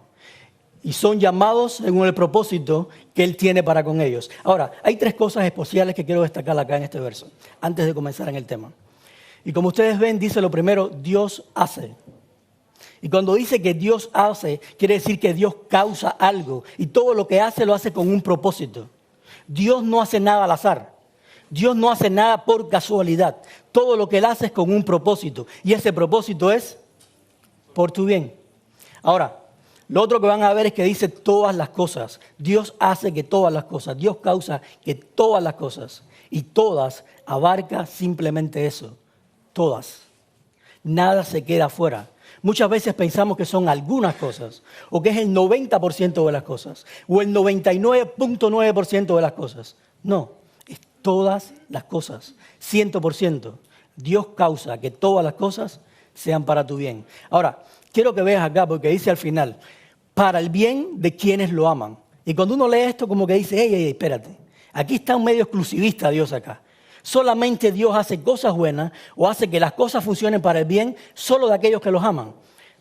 y son llamados según el propósito que Él tiene para con ellos. Ahora, hay tres cosas especiales que quiero destacar acá en este verso, antes de comenzar en el tema. Y como ustedes ven, dice lo primero, Dios hace. Y cuando dice que Dios hace, quiere decir que Dios causa algo. Y todo lo que hace, lo hace con un propósito. Dios no hace nada al azar. Dios no hace nada por casualidad. Todo lo que Él hace es con un propósito. Y ese propósito es por tu bien. Ahora, lo otro que van a ver es que dice todas las cosas. Dios hace que todas las cosas. Dios causa que todas las cosas. Y todas abarca simplemente eso. Todas. Nada se queda afuera. Muchas veces pensamos que son algunas cosas, o que es el 90% de las cosas, o el 99.9% de las cosas. No, es todas las cosas, 100%. Dios causa que todas las cosas sean para tu bien. Ahora, quiero que veas acá, porque dice al final, para el bien de quienes lo aman. Y cuando uno lee esto, como que dice, hey, espérate, aquí está un medio exclusivista Dios acá. Solamente Dios hace cosas buenas o hace que las cosas funcionen para el bien solo de aquellos que los aman.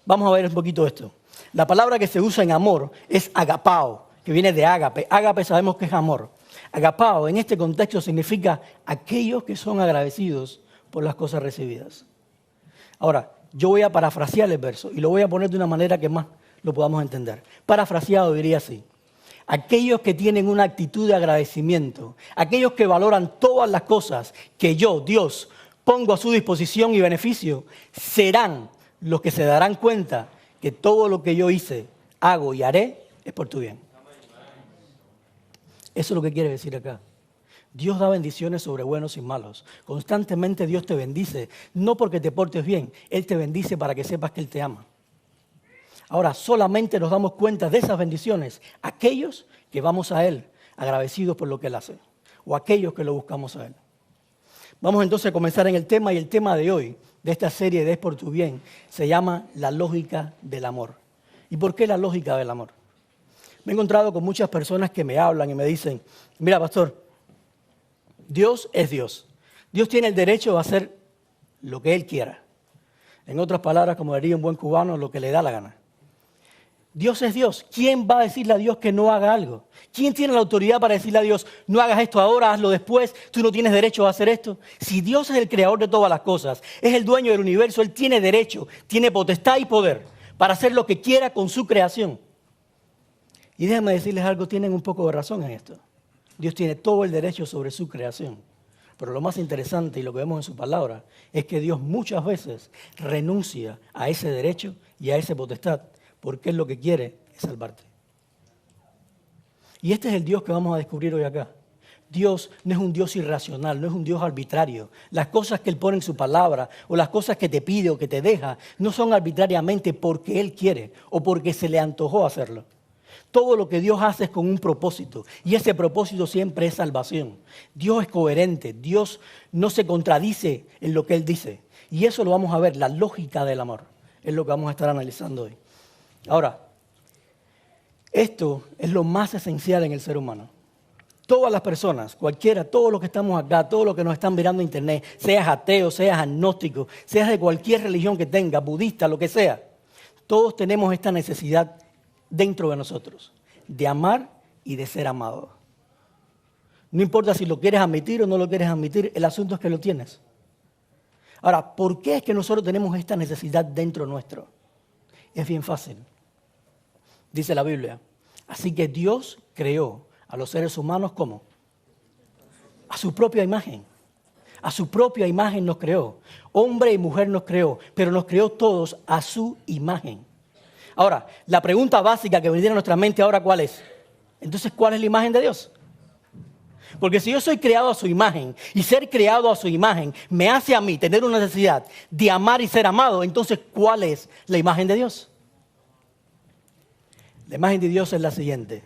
Vamos a ver un poquito esto. La palabra que se usa en amor es agapao, que viene de ágape. Ágape sabemos que es amor. Agapao en este contexto significa aquellos que son agradecidos por las cosas recibidas. Ahora, yo voy a parafrasear el verso y lo voy a poner de una manera que más lo podamos entender. Parafraseado diría así. Aquellos que tienen una actitud de agradecimiento, aquellos que valoran todas las cosas que yo, Dios, pongo a su disposición y beneficio, serán los que se darán cuenta que todo lo que yo hice, hago y haré es por tu bien. Eso es lo que quiere decir acá. Dios da bendiciones sobre buenos y malos. Constantemente Dios te bendice, no porque te portes bien, Él te bendice para que sepas que Él te ama. Ahora, solamente nos damos cuenta de esas bendiciones aquellos que vamos a Él agradecidos por lo que Él hace, o aquellos que lo buscamos a Él. Vamos entonces a comenzar en el tema, y el tema de hoy, de esta serie de Es por tu bien, se llama la lógica del amor. ¿Y por qué la lógica del amor? Me he encontrado con muchas personas que me hablan y me dicen, mira, pastor, Dios es Dios. Dios tiene el derecho a hacer lo que Él quiera. En otras palabras, como diría un buen cubano, lo que le da la gana. Dios es Dios. ¿Quién va a decirle a Dios que no haga algo? ¿Quién tiene la autoridad para decirle a Dios, no hagas esto ahora, hazlo después, tú no tienes derecho a hacer esto? Si Dios es el creador de todas las cosas, es el dueño del universo, Él tiene derecho, tiene potestad y poder para hacer lo que quiera con su creación. Y déjenme decirles algo, tienen un poco de razón en esto. Dios tiene todo el derecho sobre su creación. Pero lo más interesante y lo que vemos en su palabra es que Dios muchas veces renuncia a ese derecho y a esa potestad, porque Él lo que quiere es salvarte. Y este es el Dios que vamos a descubrir hoy acá. Dios no es un Dios irracional, no es un Dios arbitrario. Las cosas que Él pone en su palabra o las cosas que te pide o que te deja no son arbitrariamente porque Él quiere o porque se le antojó hacerlo. Todo lo que Dios hace es con un propósito y ese propósito siempre es salvación. Dios es coherente, Dios no se contradice en lo que Él dice. Y eso lo vamos a ver, la lógica del amor, es lo que vamos a estar analizando hoy. Ahora, esto es lo más esencial en el ser humano. Todas las personas, cualquiera, todos los que estamos acá, todos los que nos están mirando en internet, seas ateo, seas agnóstico, seas de cualquier religión que tengas, budista, lo que sea, todos tenemos esta necesidad dentro de nosotros, de amar y de ser amado. No importa si lo quieres admitir o no lo quieres admitir, el asunto es que lo tienes. Ahora, ¿por qué es que nosotros tenemos esta necesidad dentro nuestro? Es bien fácil. dice la Biblia. Así que Dios creó a los seres humanos ¿cómo? A su propia imagen. A su propia imagen nos creó. Hombre y mujer nos creó, pero nos creó todos a su imagen. Ahora, la pregunta básica que vendría a nuestra mente ahora, ¿cuál es? Entonces, ¿cuál es la imagen de Dios? Porque si yo soy creado a su imagen y ser creado a su imagen me hace a mí tener una necesidad de amar y ser amado, entonces, ¿cuál es la imagen de Dios? La imagen de Dios es la siguiente.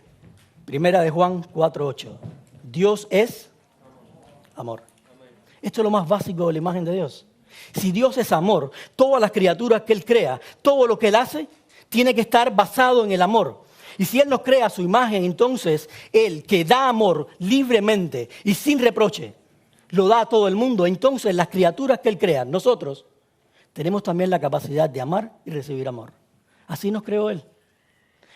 Primera de Juan 4:8. Dios es amor. Esto es lo más básico de la imagen de Dios. Si Dios es amor, todas las criaturas que Él crea, todo lo que Él hace, tiene que estar basado en el amor. Y si Él nos crea a su imagen, entonces Él que da amor libremente y sin reproche, lo da a todo el mundo. Entonces las criaturas que Él crea, nosotros, tenemos también la capacidad de amar y recibir amor. Así nos creó Él.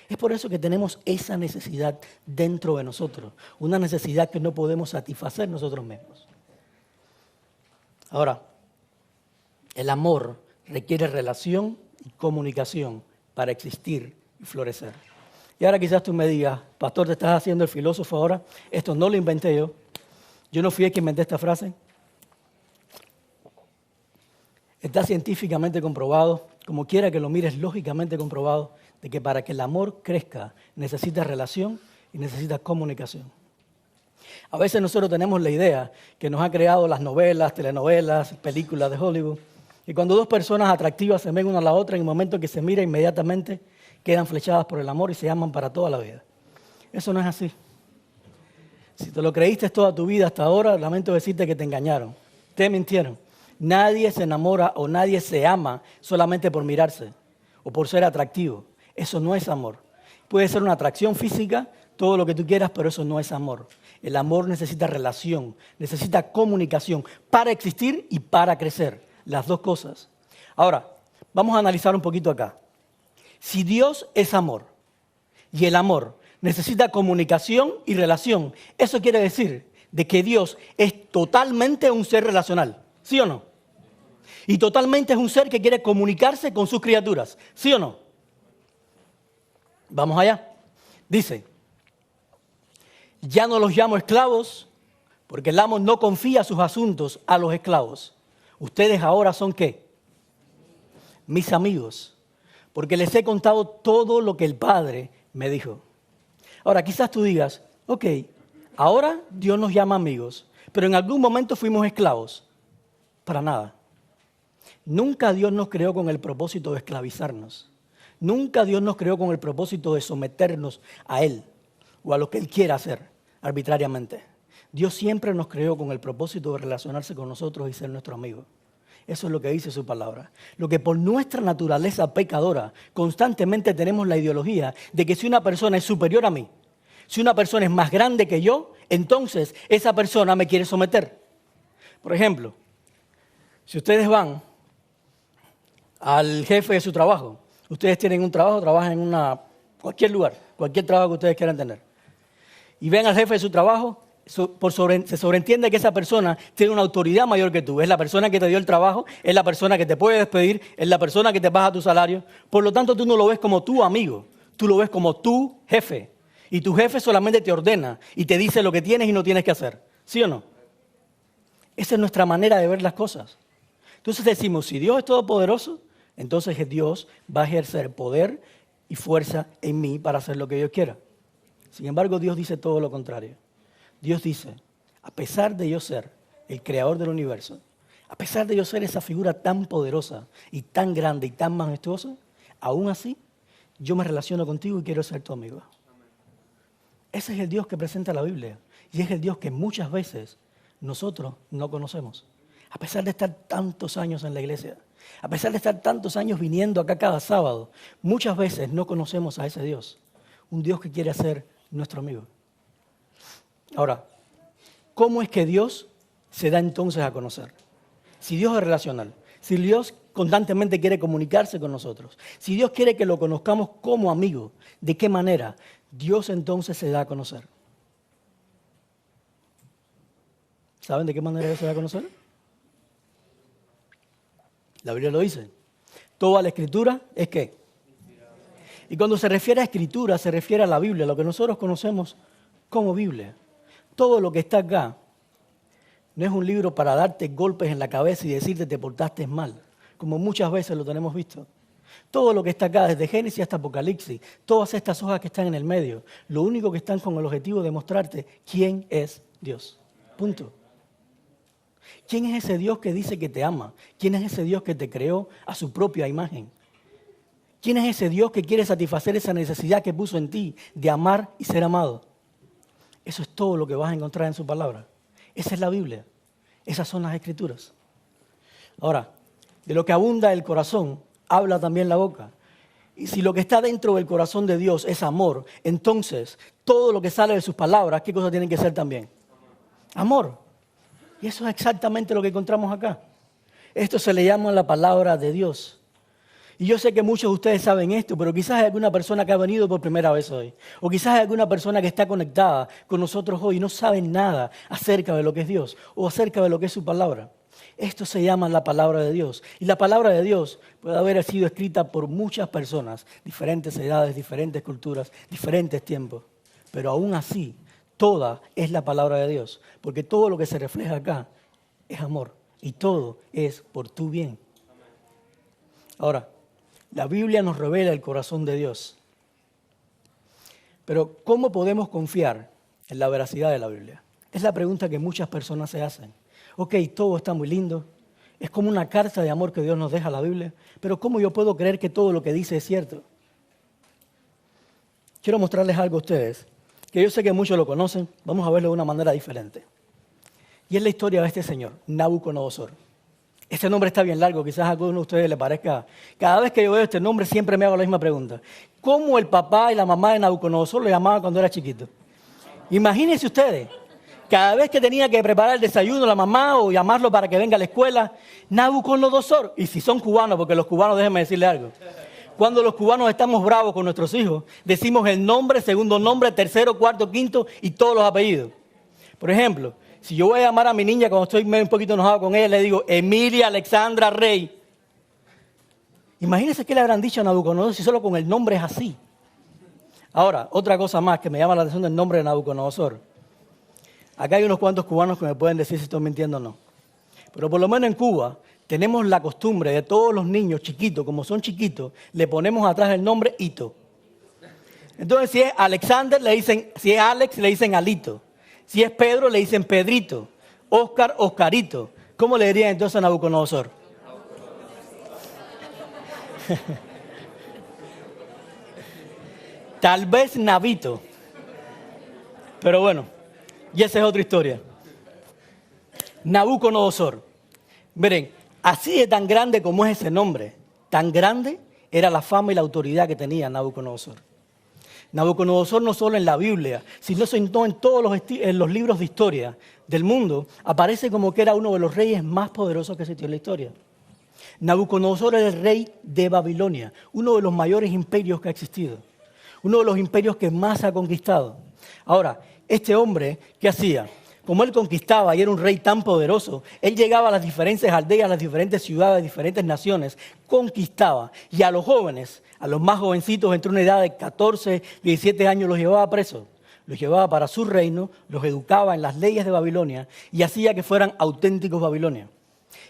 Es por eso que tenemos esa necesidad dentro de nosotros, una necesidad que no podemos satisfacer nosotros mismos. Ahora, el amor requiere relación y comunicación para existir y florecer. Y ahora quizás tú me digas, pastor, te estás haciendo el filósofo ahora. Esto no lo inventé yo. Yo no fui el que inventé esta frase. Está científicamente comprobado, como quiera que lo mires, lógicamente comprobado, de que para que el amor crezca necesita relación y necesita comunicación. A veces nosotros tenemos la idea que nos ha creado las novelas, telenovelas, películas de Hollywood, y cuando dos personas atractivas se ven una a la otra, en el momento que se miran inmediatamente quedan flechadas por el amor y se aman para toda la vida. Eso no es así. Si te lo creíste toda tu vida hasta ahora, lamento decirte que te engañaron, te mintieron. Nadie se enamora o nadie se ama solamente por mirarse o por ser atractivo. Eso no es amor. Puede ser una atracción física, todo lo que tú quieras, pero eso no es amor. El amor necesita relación, necesita comunicación para existir y para crecer. Las dos cosas. Ahora, vamos a analizar un poquito acá. Si Dios es amor y el amor necesita comunicación y relación, eso quiere decir de que Dios es totalmente un ser relacional, ¿sí o no? Y totalmente es un ser que quiere comunicarse con sus criaturas, ¿sí o no? Vamos allá. Dice, ya no los llamo esclavos porque el amo no confía sus asuntos a los esclavos. Ustedes ahora son ¿qué? Mis amigos, porque les he contado todo lo que el Padre me dijo. Ahora, quizás tú digas, ok, ahora Dios nos llama amigos, pero en algún momento fuimos esclavos. Para nada. Nunca Dios nos creó con el propósito de esclavizarnos. Nunca Dios nos creó con el propósito de someternos a Él o a lo que Él quiera hacer arbitrariamente. Dios siempre nos creó con el propósito de relacionarse con nosotros y ser nuestro amigo. Eso es lo que dice su palabra. Lo que por nuestra naturaleza pecadora constantemente tenemos la ideología de que si una persona es superior a mí, si una persona es más grande que yo, entonces esa persona me quiere someter. Por ejemplo, si ustedes van al jefe de su trabajo, ustedes tienen un trabajo, trabajan en cualquier lugar, cualquier trabajo que ustedes quieran tener, y ven al jefe de su trabajo, se sobreentiende que esa persona tiene una autoridad mayor que tú. Es la persona que te dio el trabajo, es la persona que te puede despedir, es la persona que te baja tu salario. Por lo tanto, tú no lo ves como tu amigo, tú lo ves como tu jefe. Y tu jefe solamente te ordena y te dice lo que tienes y no tienes que hacer. ¿Sí o no? Esa es nuestra manera de ver las cosas. Entonces decimos, si Dios es todopoderoso, entonces Dios va a ejercer poder y fuerza en mí para hacer lo que yo quiera. Sin embargo, Dios dice todo lo contrario. Dios dice, a pesar de yo ser el creador del universo, a pesar de yo ser esa figura tan poderosa y tan grande y tan majestuosa, aún así, yo me relaciono contigo y quiero ser tu amigo. Ese es el Dios que presenta la Biblia y es el Dios que muchas veces nosotros no conocemos. A pesar de estar tantos años en la iglesia, a pesar de estar tantos años viniendo acá cada sábado, muchas veces no conocemos a ese Dios, un Dios que quiere ser nuestro amigo. Ahora, ¿cómo es que Dios se da entonces a conocer? Si Dios es relacional, si Dios constantemente quiere comunicarse con nosotros, si Dios quiere que lo conozcamos como amigo, ¿de qué manera Dios entonces se da a conocer? ¿Saben de qué manera Dios se da a conocer? La Biblia lo dice. Toda la Escritura es ¿qué? Y cuando se refiere a escritura, se refiere a la Biblia, lo que nosotros conocemos como Biblia. Todo lo que está acá no es un libro para darte golpes en la cabeza y decirte te portaste mal, como muchas veces lo tenemos visto. Todo lo que está acá, desde Génesis hasta Apocalipsis, todas estas hojas que están en el medio, lo único que están con el objetivo de mostrarte quién es Dios. Punto. ¿Quién es ese Dios que dice que te ama? ¿Quién es ese Dios que te creó a su propia imagen? ¿Quién es ese Dios que quiere satisfacer esa necesidad que puso en ti de amar y ser amado? Eso es todo lo que vas a encontrar en su palabra. Esa es la Biblia. Esas son las Escrituras. Ahora, de lo que abunda el corazón, habla también la boca. Y si lo que está dentro del corazón de Dios es amor, entonces todo lo que sale de sus palabras, ¿qué cosa tienen que ser también? Amor. Y eso es exactamente lo que encontramos acá. Esto se le llama la palabra de Dios. Y yo sé que muchos de ustedes saben esto, pero quizás hay alguna persona que ha venido por primera vez hoy. O quizás hay alguna persona que está conectada con nosotros hoy y no sabe nada acerca de lo que es Dios o acerca de lo que es su palabra. Esto se llama la palabra de Dios. Y la palabra de Dios puede haber sido escrita por muchas personas, diferentes edades, diferentes culturas, diferentes tiempos. Pero aún así, toda es la palabra de Dios. Porque todo lo que se refleja acá es amor. Y todo es por tu bien. Ahora, la Biblia nos revela el corazón de Dios. Pero ¿cómo podemos confiar en la veracidad de la Biblia? Es la pregunta que muchas personas se hacen. Ok, todo está muy lindo. Es como una carta de amor que Dios nos deja a la Biblia. Pero ¿cómo yo puedo creer que todo lo que dice es cierto? Quiero mostrarles algo a ustedes, que yo sé que muchos lo conocen. Vamos a verlo de una manera diferente. Y es la historia de este señor, Nabucodonosor. Este nombre está bien largo, quizás a alguno de ustedes le parezca. Cada vez que yo veo este nombre siempre me hago la misma pregunta. ¿Cómo el papá y la mamá de Nabucodonosor lo llamaban cuando era chiquito? Imagínense ustedes, cada vez que tenía que preparar el desayuno la mamá o llamarlo para que venga a la escuela, Nabucodonosor. Y si son cubanos, porque los cubanos, déjenme decirle algo. Cuando los cubanos estamos bravos con nuestros hijos, decimos el nombre, segundo nombre, tercero, cuarto, quinto y todos los apellidos. Por ejemplo, si yo voy a llamar a mi niña cuando estoy un poquito enojado con ella, le digo Emilia Alexandra Rey. Imagínense qué le habrán dicho a Nabucodonosor si solo con el nombre es así. Ahora, otra cosa más que me llama la atención del nombre de Nabucodonosor. Acá hay unos cuantos cubanos que me pueden decir si estoy mintiendo o no. Pero por lo menos en Cuba tenemos la costumbre de todos los niños chiquitos, como son chiquitos, le ponemos atrás el nombre Hito. Entonces si es Alexander, le dicen, si es Alex, le dicen Alito. Si es Pedro, le dicen Pedrito. Oscar, Oscarito. ¿Cómo le dirían entonces a Nabucodonosor? Tal vez Nabito. Pero bueno, y esa es otra historia. Nabucodonosor. Miren, así de tan grande como es ese nombre, tan grande era la fama y la autoridad que tenía Nabucodonosor. Nabucodonosor no solo en la Biblia, sino en todos los libros de historia del mundo, aparece como que era uno de los reyes más poderosos que existió en la historia. Nabucodonosor era el rey de Babilonia, uno de los mayores imperios que ha existido, uno de los imperios que más ha conquistado. Ahora, este hombre, ¿qué hacía? Como él conquistaba y era un rey tan poderoso, él llegaba a las diferentes aldeas, a las diferentes ciudades, diferentes naciones, conquistaba. Y a los jóvenes, a los más jovencitos, entre una edad de 14, 17 años, los llevaba presos. Los llevaba para su reino, los educaba en las leyes de Babilonia y hacía que fueran auténticos babilonios.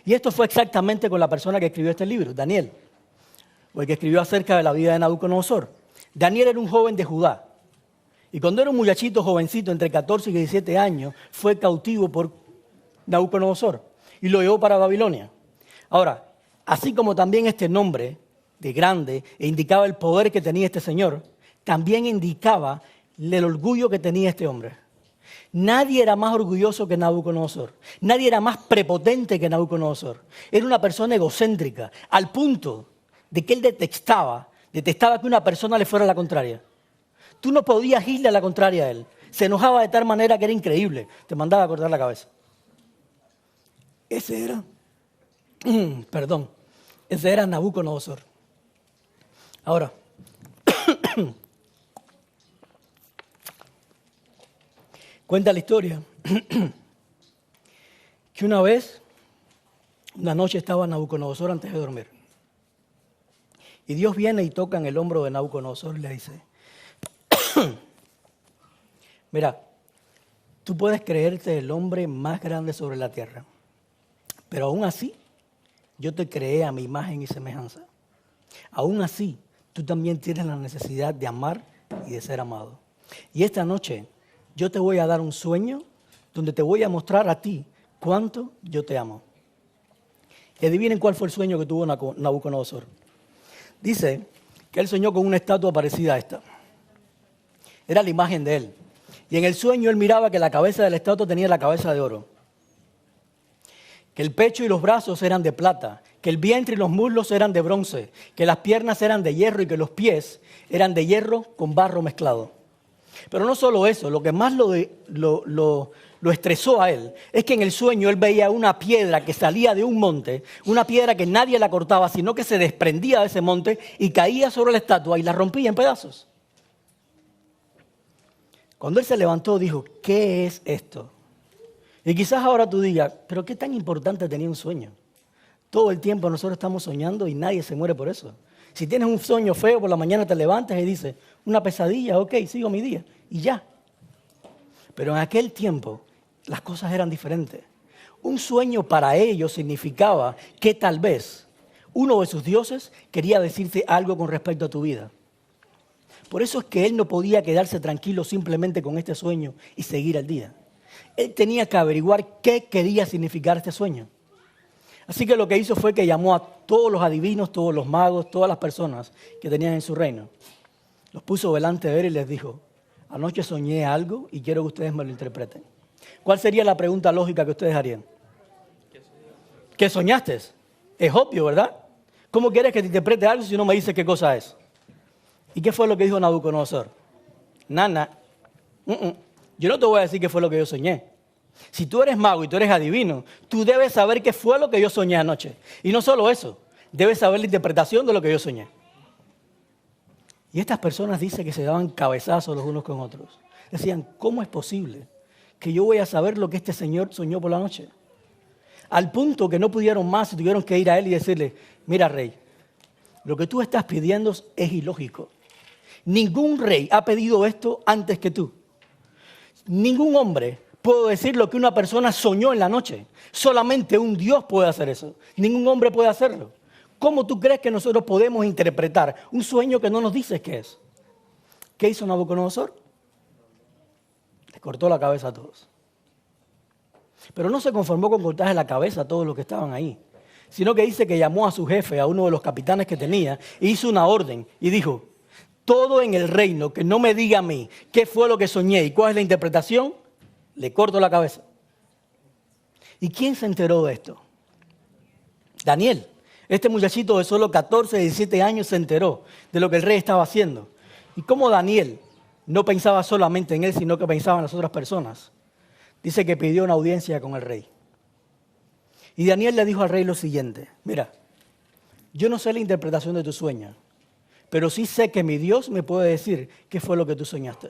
Y esto fue exactamente con la persona que escribió este libro, Daniel, o el que escribió acerca de la vida de Nabucodonosor. Daniel era un joven de Judá. Y cuando era un muchachito jovencito, entre 14 y 17 años, fue cautivo por Nabucodonosor y lo llevó para Babilonia. Ahora, así como también este nombre de grande indicaba el poder que tenía este señor, también indicaba el orgullo que tenía este hombre. Nadie era más orgulloso que Nabucodonosor. Nadie era más prepotente que Nabucodonosor. Era una persona egocéntrica, al punto de que él detestaba que una persona le fuera a la contraria. Tú no podías irle a la contraria a él. Se enojaba de tal manera que era increíble. Te mandaba a cortar la cabeza. Ese era Nabucodonosor. Ahora, cuenta la historia que una vez, una noche estaba Nabucodonosor antes de dormir. Y Dios viene y toca en el hombro de Nabucodonosor y le dice, mira, tú puedes creerte el hombre más grande sobre la tierra, pero aún así yo te creé a mi imagen y semejanza. Aún así, tú también tienes la necesidad de amar y de ser amado. Y esta noche yo te voy a dar un sueño donde te voy a mostrar a ti cuánto yo te amo. Y adivinen cuál fue el sueño que tuvo Nabucodonosor. Dice que él soñó con una estatua parecida a esta. Era la imagen de él. Y en el sueño él miraba que la cabeza de la estatua tenía la cabeza de oro. Que el pecho y los brazos eran de plata. Que el vientre y los muslos eran de bronce. Que las piernas eran de hierro y que los pies eran de hierro con barro mezclado. Pero no solo eso, lo que más lo estresó a él es que en el sueño él veía una piedra que salía de un monte, una piedra que nadie la cortaba, sino que se desprendía de ese monte y caía sobre la estatua y la rompía en pedazos. Cuando él se levantó dijo, ¿qué es esto? Y quizás ahora tú digas, pero ¿qué tan importante tenía un sueño? Todo el tiempo nosotros estamos soñando y nadie se muere por eso. Si tienes un sueño feo, por la mañana te levantas y dices, una pesadilla, ok, sigo mi día, y ya. Pero en aquel tiempo las cosas eran diferentes. Un sueño para ellos significaba que tal vez uno de sus dioses quería decirte algo con respecto a tu vida. Por eso es que él no podía quedarse tranquilo simplemente con este sueño y seguir al día. Él tenía que averiguar qué quería significar este sueño. Así que lo que hizo fue que llamó a todos los adivinos, todos los magos, todas las personas que tenían en su reino. Los puso delante de él y les dijo, anoche soñé algo y quiero que ustedes me lo interpreten. ¿Cuál sería la pregunta lógica que ustedes harían? ¿Qué soñaste? Es obvio, ¿verdad? ¿Cómo quieres que te interprete algo si no me dices qué cosa es? ¿Y qué fue lo que dijo Nabucodonosor? Nana, yo no te voy a decir qué fue lo que yo soñé. Si tú eres mago y tú eres adivino, tú debes saber qué fue lo que yo soñé anoche. Y no solo eso, debes saber la interpretación de lo que yo soñé. Y estas personas dicen que se daban cabezazos los unos con otros. Decían, ¿cómo es posible que yo voy a saber lo que este señor soñó por la noche? Al punto que no pudieron más y tuvieron que ir a él y decirle, mira rey, lo que tú estás pidiendo es ilógico. Ningún rey ha pedido esto antes que tú. Ningún hombre puede decir lo que una persona soñó en la noche. Solamente un Dios puede hacer eso. Ningún hombre puede hacerlo. ¿Cómo tú crees que nosotros podemos interpretar un sueño que no nos dices qué es? ¿Qué hizo Nabucodonosor? Le cortó la cabeza a todos. Pero no se conformó con cortarle la cabeza a todos los que estaban ahí, sino que dice que llamó a su jefe, a uno de los capitanes que tenía, e hizo una orden y dijo, todo en el reino que no me diga a mí qué fue lo que soñé y cuál es la interpretación, le corto la cabeza. ¿Y quién se enteró de esto? Daniel. Este muchachito de solo 14, 17 años se enteró de lo que el rey estaba haciendo. Y cómo Daniel no pensaba solamente en él, sino que pensaba en las otras personas. Dice que pidió una audiencia con el rey. Y Daniel le dijo al rey lo siguiente, mira, yo no sé la interpretación de tu sueño, pero sí sé que mi Dios me puede decir qué fue lo que tú soñaste.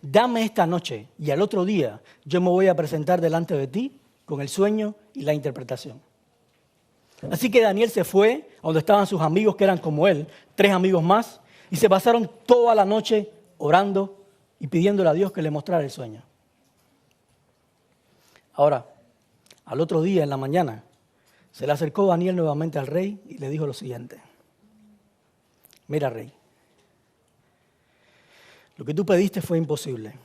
Dame esta noche y al otro día yo me voy a presentar delante de ti con el sueño y la interpretación. Así que Daniel se fue a donde estaban sus amigos que eran como él, 3 amigos más, y se pasaron toda la noche orando y pidiéndole a Dios que le mostrara el sueño. Ahora, al otro día, en la mañana, se le acercó Daniel nuevamente al rey y le dijo lo siguiente. Mira, rey, lo que tú pediste fue imposible.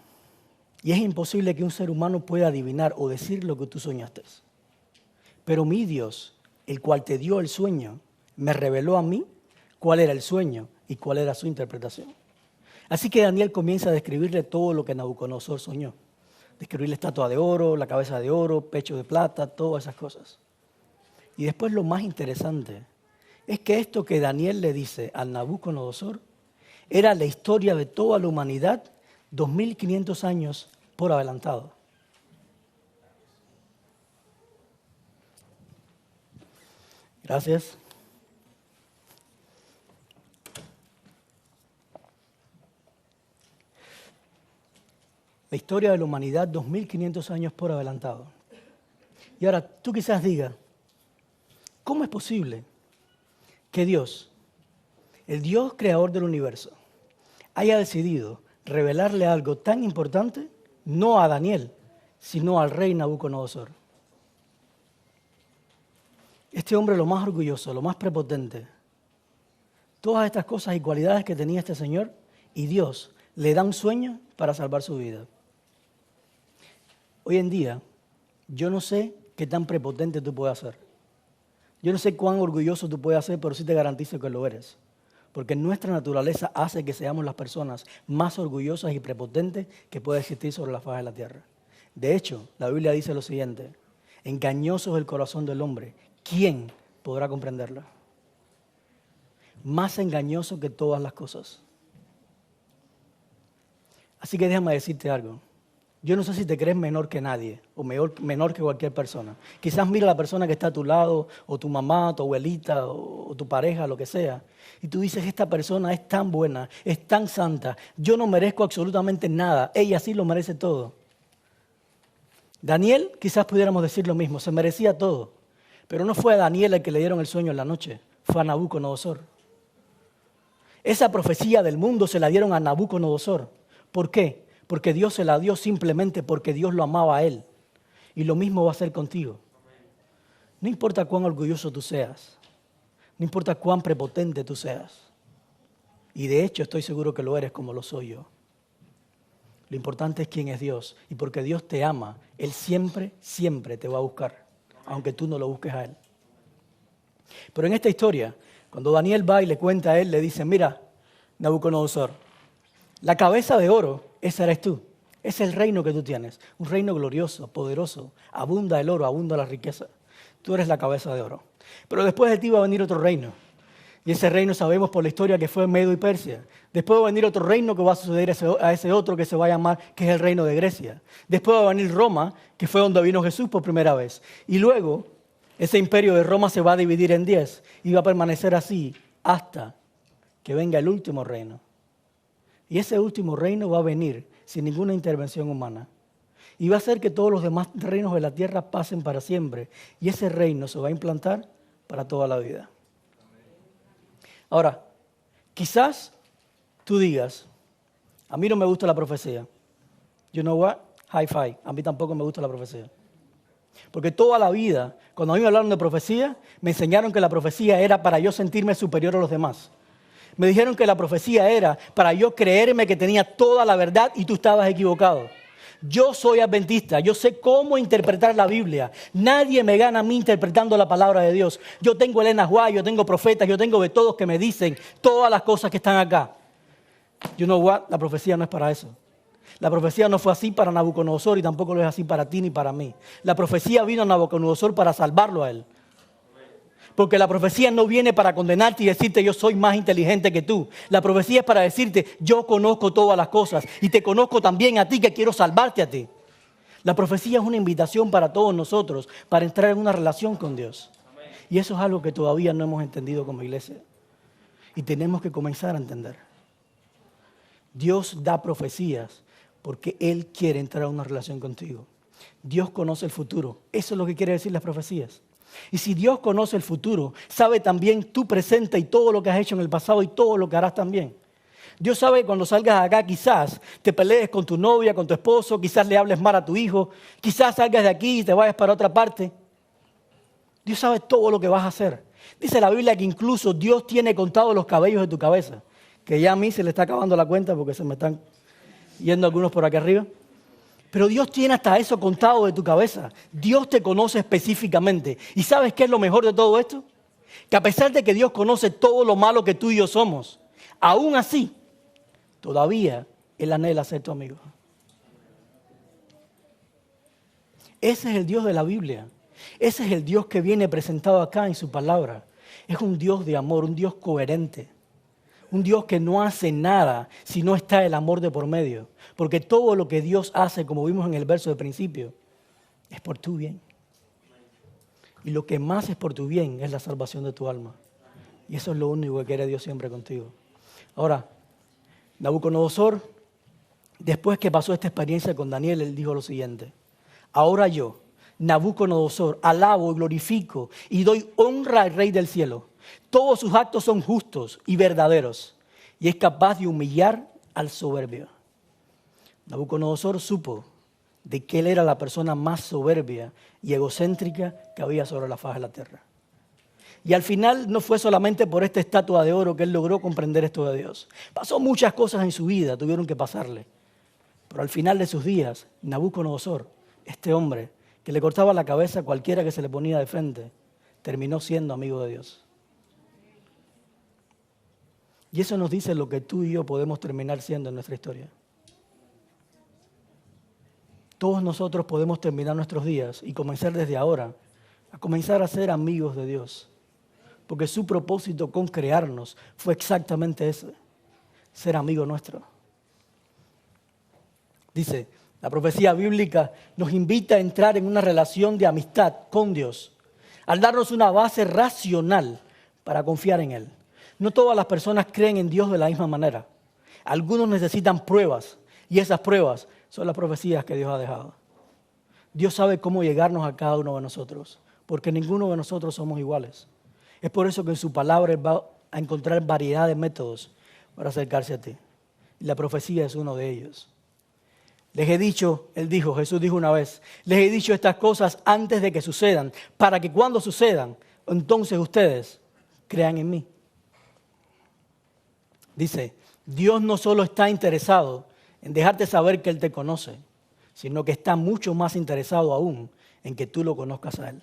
Y es imposible que un ser humano pueda adivinar o decir lo que tú soñaste. Pero mi Dios, el cual te dio el sueño, me reveló a mí cuál era el sueño y cuál era su interpretación. Así que Daniel comienza a describirle todo lo que Nabucodonosor soñó. Describir la estatua de oro, la cabeza de oro, pecho de plata, todas esas cosas. Y después lo más interesante es que esto que Daniel le dice a Nabucodonosor era la historia de toda la humanidad 2500 años por adelantado. Gracias. La historia de la humanidad 2500 años por adelantado. Y ahora tú quizás digas, ¿cómo es posible que Dios, el Dios creador del universo haya decidido revelarle algo tan importante, no a Daniel, sino al rey Nabucodonosor. Este hombre, lo más orgulloso, lo más prepotente, todas estas cosas y cualidades que tenía este señor, y Dios le da un sueño para salvar su vida. Hoy en día, yo no sé qué tan prepotente tú puedes ser. Yo no sé cuán orgulloso tú puedes ser, pero sí te garantizo que lo eres. Porque nuestra naturaleza hace que seamos las personas más orgullosas y prepotentes que puede existir sobre la faz de la tierra. De hecho, la Biblia dice lo siguiente: engañoso es el corazón del hombre, ¿quién podrá comprenderlo? Más engañoso que todas las cosas. Así que déjame decirte algo. Yo no sé si te crees menor que nadie o menor que cualquier persona. Quizás mira a la persona que está a tu lado, o tu mamá, tu abuelita, o tu pareja, lo que sea, y tú dices, esta persona es tan buena, es tan santa, yo no merezco absolutamente nada, ella sí lo merece todo. Daniel, quizás pudiéramos decir lo mismo, se merecía todo, pero no fue a Daniel el que le dieron el sueño en la noche, fue a Nabucodonosor. Esa profecía del mundo se la dieron a Nabucodonosor. ¿Por qué? Porque Dios se la dio simplemente porque Dios lo amaba a él. Y lo mismo va a ser contigo. No importa cuán orgulloso tú seas. No importa cuán prepotente tú seas. Y de hecho estoy seguro que lo eres como lo soy yo. Lo importante es quién es Dios. Y porque Dios te ama, Él siempre, siempre te va a buscar. Aunque tú no lo busques a Él. Pero en esta historia, cuando Daniel va y le cuenta a él, le dice, mira, Nabucodonosor, la cabeza de oro, esa eres tú. Es el reino que tú tienes. Un reino glorioso, poderoso. Abunda el oro, abunda la riqueza. Tú eres la cabeza de oro. Pero después de ti va a venir otro reino. Y ese reino sabemos por la historia que fue Medo y Persia. Después va a venir otro reino que va a suceder a ese otro que se va a llamar, que es el reino de Grecia. Después va a venir Roma, que fue donde vino Jesús por primera vez. Y luego, ese imperio de Roma se va a dividir en 10 y va a permanecer así hasta que venga el último reino. Y ese último reino va a venir sin ninguna intervención humana. Y va a hacer que todos los demás reinos de la tierra pasen para siempre. Y ese reino se va a implantar para toda la vida. Ahora, quizás tú digas, a mí no me gusta la profecía. You know what? High five. A mí tampoco me gusta la profecía. Porque toda la vida, cuando a mí me hablaron de profecía, me enseñaron que la profecía era para yo sentirme superior a los demás. Me dijeron que la profecía era para yo creerme que tenía toda la verdad y tú estabas equivocado. Yo soy adventista, yo sé cómo interpretar la Biblia. Nadie me gana a mí interpretando la palabra de Dios. Yo tengo Elena White, yo tengo profetas, yo tengo de todos que me dicen todas las cosas que están acá. You know what? La profecía no es para eso. La profecía no fue así para Nabucodonosor y tampoco lo es así para ti ni para mí. La profecía vino a Nabucodonosor para salvarlo a él. Porque la profecía no viene para condenarte y decirte yo soy más inteligente que tú. La profecía es para decirte yo conozco todas las cosas y te conozco también a ti que quiero salvarte a ti. La profecía es una invitación para todos nosotros para entrar en una relación con Dios. Y eso es algo que todavía no hemos entendido como iglesia. Y tenemos que comenzar a entender. Dios da profecías porque Él quiere entrar en una relación contigo. Dios conoce el futuro. Eso es lo que quiere decir las profecías. Y si Dios conoce el futuro, sabe también tu presente y todo lo que has hecho en el pasado y todo lo que harás también. Dios sabe que cuando salgas acá quizás te pelees con tu novia, con tu esposo, quizás le hables mal a tu hijo, quizás salgas de aquí y te vayas para otra parte. Dios sabe todo lo que vas a hacer. Dice la Biblia que incluso Dios tiene contados los cabellos de tu cabeza, que ya a mí se le está acabando la cuenta porque se me están yendo algunos por aquí arriba. Pero Dios tiene hasta eso contado de tu cabeza. Dios te conoce específicamente. ¿Y sabes qué es lo mejor de todo esto? Que a pesar de que Dios conoce todo lo malo que tú y yo somos, aún así, todavía Él anhela ser tu amigo. Ese es el Dios de la Biblia. Ese es el Dios que viene presentado acá en su palabra. Es un Dios de amor, un Dios coherente. Un Dios que no hace nada si no está el amor de por medio. Porque todo lo que Dios hace, como vimos en el verso de principio, es por tu bien. Y lo que más es por tu bien es la salvación de tu alma. Y eso es lo único que quiere Dios siempre contigo. Ahora, Nabucodonosor, después que pasó esta experiencia con Daniel, él dijo lo siguiente. Ahora yo, Nabucodonosor, alabo y glorifico y doy honra al Rey del cielo. Todos sus actos son justos y verdaderos y es capaz de humillar al soberbio. Nabucodonosor supo de que él era la persona más soberbia y egocéntrica que había sobre la faz de la tierra. Y al final no fue solamente por esta estatua de oro que él logró comprender esto de Dios. Pasó muchas cosas en su vida, tuvieron que pasarle. Pero al final de sus días, Nabucodonosor, este hombre que le cortaba la cabeza a cualquiera que se le ponía de frente, terminó siendo amigo de Dios. Y eso nos dice lo que tú y yo podemos terminar siendo en nuestra historia. Todos nosotros podemos terminar nuestros días y comenzar desde ahora a comenzar a ser amigos de Dios. Porque su propósito con crearnos fue exactamente ese, ser amigo nuestro. Dice, la profecía bíblica nos invita a entrar en una relación de amistad con Dios, al darnos una base racional para confiar en Él. No todas las personas creen en Dios de la misma manera. Algunos necesitan pruebas y esas pruebas son las profecías que Dios ha dejado. Dios sabe cómo llegarnos a cada uno de nosotros, porque ninguno de nosotros somos iguales. Es por eso que en su palabra Él va a encontrar variedad de métodos para acercarse a ti. Y la profecía es uno de ellos. Les he dicho, Jesús dijo una vez, les he dicho estas cosas antes de que sucedan, para que cuando sucedan, entonces ustedes crean en mí. Dice, Dios no solo está interesado en dejarte saber que Él te conoce, sino que está mucho más interesado aún en que tú lo conozcas a Él.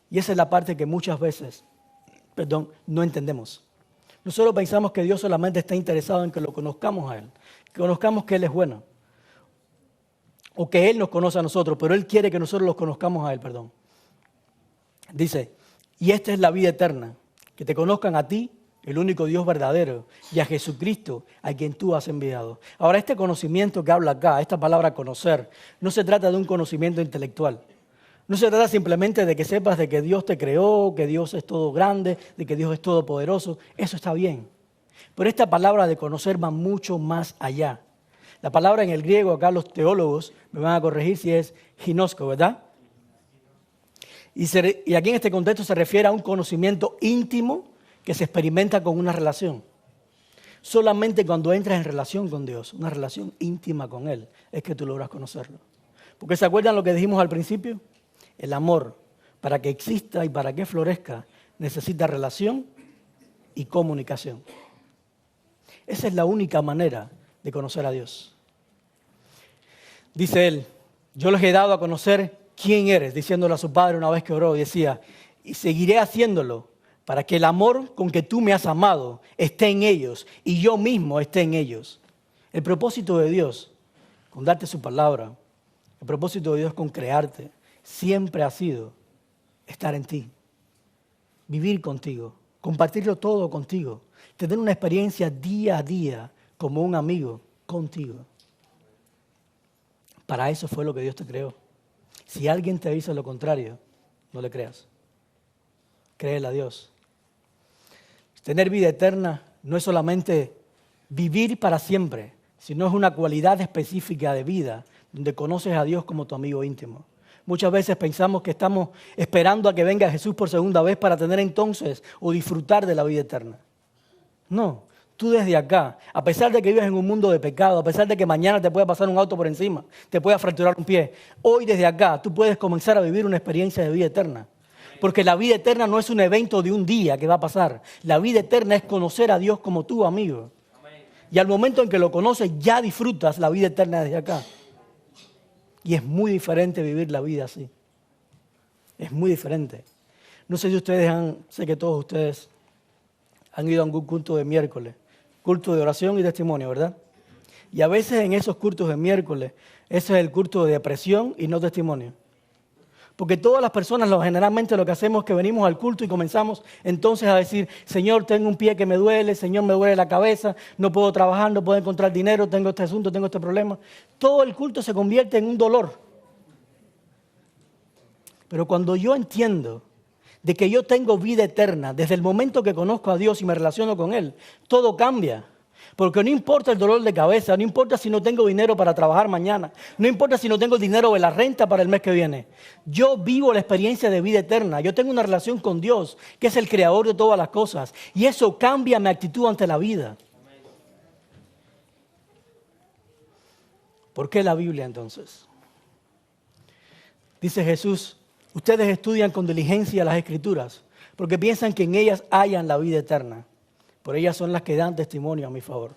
Y esa es la parte que muchas veces, no entendemos. Nosotros pensamos que Dios solamente está interesado en que lo conozcamos a Él, que conozcamos que Él es bueno, o que Él nos conoce a nosotros, pero Él quiere que nosotros los conozcamos a Él, Dice, y esta es la vida eterna, que te conozcan a ti, el único Dios verdadero, y a Jesucristo, a quien tú has enviado. Ahora, este conocimiento que habla acá, esta palabra conocer, no se trata de un conocimiento intelectual. No se trata simplemente de que sepas de que Dios te creó, que Dios es todo grande, de que Dios es todopoderoso. Eso está bien. Pero esta palabra de conocer va mucho más allá. La palabra en el griego, acá los teólogos me van a corregir si es ginosko, ¿verdad? Y aquí en este contexto se refiere a un conocimiento íntimo que se experimenta con una relación. Solamente cuando entras en relación con Dios, una relación íntima con Él, es que tú logras conocerlo. Porque ¿se acuerdan lo que dijimos al principio? El amor, para que exista y para que florezca, necesita relación y comunicación. Esa es la única manera de conocer a Dios. Dice él, yo les he dado a conocer quién eres, diciéndolo a su padre una vez que oró, y decía, y seguiré haciéndolo para que el amor con que tú me has amado esté en ellos y yo mismo esté en ellos. El propósito de Dios con darte su palabra, el propósito de Dios con crearte, siempre ha sido estar en ti, vivir contigo, compartirlo todo contigo, tener una experiencia día a día como un amigo contigo. Para eso fue lo que Dios te creó. Si alguien te dice lo contrario, no le creas. Créele a Dios. Tener vida eterna no es solamente vivir para siempre, sino es una cualidad específica de vida donde conoces a Dios como tu amigo íntimo. Muchas veces pensamos que estamos esperando a que venga Jesús por segunda vez para tener entonces o disfrutar de la vida eterna. No, tú desde acá, a pesar de que vives en un mundo de pecado, a pesar de que mañana te pueda pasar un auto por encima, te pueda fracturar un pie, hoy desde acá tú puedes comenzar a vivir una experiencia de vida eterna. Porque la vida eterna no es un evento de un día que va a pasar. La vida eterna es conocer a Dios como tu amigo. Y al momento en que lo conoces, ya disfrutas la vida eterna desde acá. Y es muy diferente vivir la vida así. Es muy diferente. No sé si sé que todos ustedes han ido a algún culto de miércoles, culto de oración y testimonio, ¿verdad? Y a veces en esos cultos de miércoles, ese es el culto de depresión y no testimonio. Porque todas las personas generalmente lo que hacemos es que venimos al culto y comenzamos entonces a decir, Señor, tengo un pie que me duele, Señor, me duele la cabeza, no puedo trabajar, no puedo encontrar dinero, tengo este asunto, tengo este problema. Todo el culto se convierte en un dolor. Pero cuando yo entiendo de que yo tengo vida eterna, desde el momento que conozco a Dios y me relaciono con Él, todo cambia. Porque no importa el dolor de cabeza, no importa si no tengo dinero para trabajar mañana, no importa si no tengo el dinero de la renta para el mes que viene. Yo vivo la experiencia de vida eterna. Yo tengo una relación con Dios, que es el creador de todas las cosas. Y eso cambia mi actitud ante la vida. ¿Por qué la Biblia entonces? Dice Jesús, ustedes estudian con diligencia las Escrituras, porque piensan que en ellas hayan la vida eterna. Por ellas son las que dan testimonio a mi favor.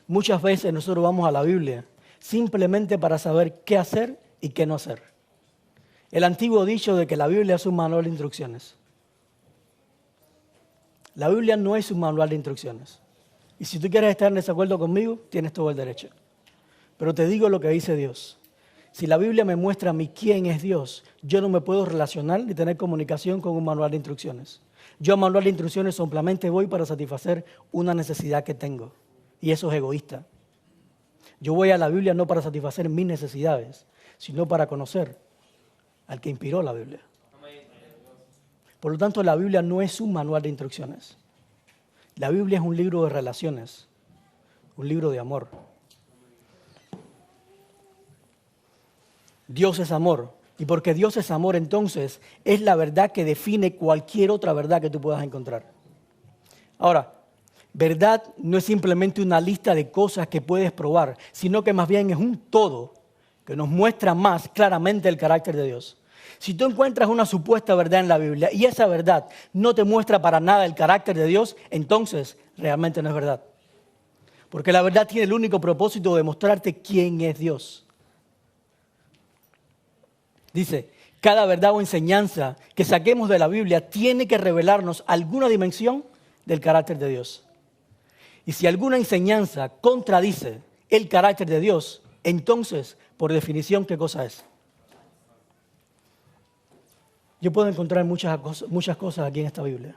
Muchas veces nosotros vamos a la Biblia simplemente para saber qué hacer y qué no hacer. El antiguo dicho de que la Biblia es un manual de instrucciones. La Biblia no es un manual de instrucciones. Y si tú quieres estar en desacuerdo conmigo, tienes todo el derecho. Pero te digo lo que dice Dios. Si la Biblia me muestra a mí quién es Dios, yo no me puedo relacionar ni tener comunicación con un manual de instrucciones. Yo a manual de instrucciones simplemente voy para satisfacer una necesidad que tengo. Y eso es egoísta. Yo voy a la Biblia no para satisfacer mis necesidades, sino para conocer al que inspiró la Biblia. Por lo tanto, la Biblia no es un manual de instrucciones. La Biblia es un libro de relaciones, un libro de amor. Dios es amor. Y porque Dios es amor, entonces, es la verdad que define cualquier otra verdad que tú puedas encontrar. Ahora, verdad no es simplemente una lista de cosas que puedes probar, sino que más bien es un todo que nos muestra más claramente el carácter de Dios. Si tú encuentras una supuesta verdad en la Biblia y esa verdad no te muestra para nada el carácter de Dios, entonces realmente no es verdad. Porque la verdad tiene el único propósito de mostrarte quién es Dios. Dice, cada verdad o enseñanza que saquemos de la Biblia tiene que revelarnos alguna dimensión del carácter de Dios. Y si alguna enseñanza contradice el carácter de Dios, entonces, por definición, ¿qué cosa es? Yo puedo encontrar muchas cosas aquí en esta Biblia.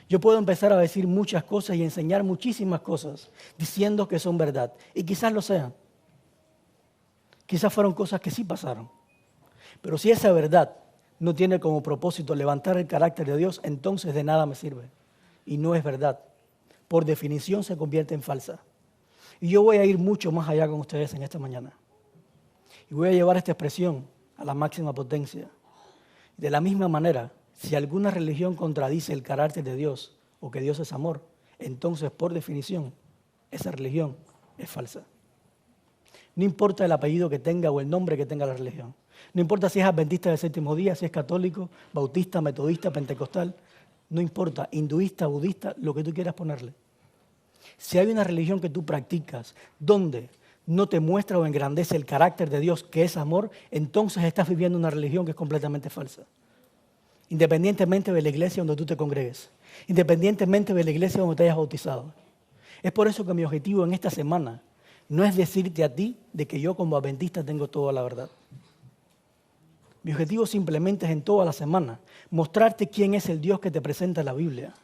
Yo puedo empezar a decir muchas cosas y enseñar muchísimas cosas diciendo que son verdad. Y quizás lo sean. Quizás fueron cosas que sí pasaron. Pero si esa verdad no tiene como propósito levantar el carácter de Dios, entonces de nada me sirve. Y no es verdad. Por definición se convierte en falsa. Y yo voy a ir mucho más allá con ustedes en esta mañana. Y voy a llevar esta expresión a la máxima potencia. De la misma manera, si alguna religión contradice el carácter de Dios o que Dios es amor, entonces por definición esa religión es falsa. No importa el apellido que tenga o el nombre que tenga la religión. No importa si es adventista del séptimo día, si es católico, bautista, metodista, pentecostal. No importa, hinduista, budista, lo que tú quieras ponerle. Si hay una religión que tú practicas donde no te muestra o engrandece el carácter de Dios, que es amor, entonces estás viviendo una religión que es completamente falsa. Independientemente de la iglesia donde tú te congregues, independientemente de la iglesia donde te hayas bautizado. Es por eso que mi objetivo en esta semana no es decirte a ti de que yo como adventista tengo toda la verdad. Mi objetivo simplemente es en toda la semana mostrarte quién es el Dios que te presenta la Biblia.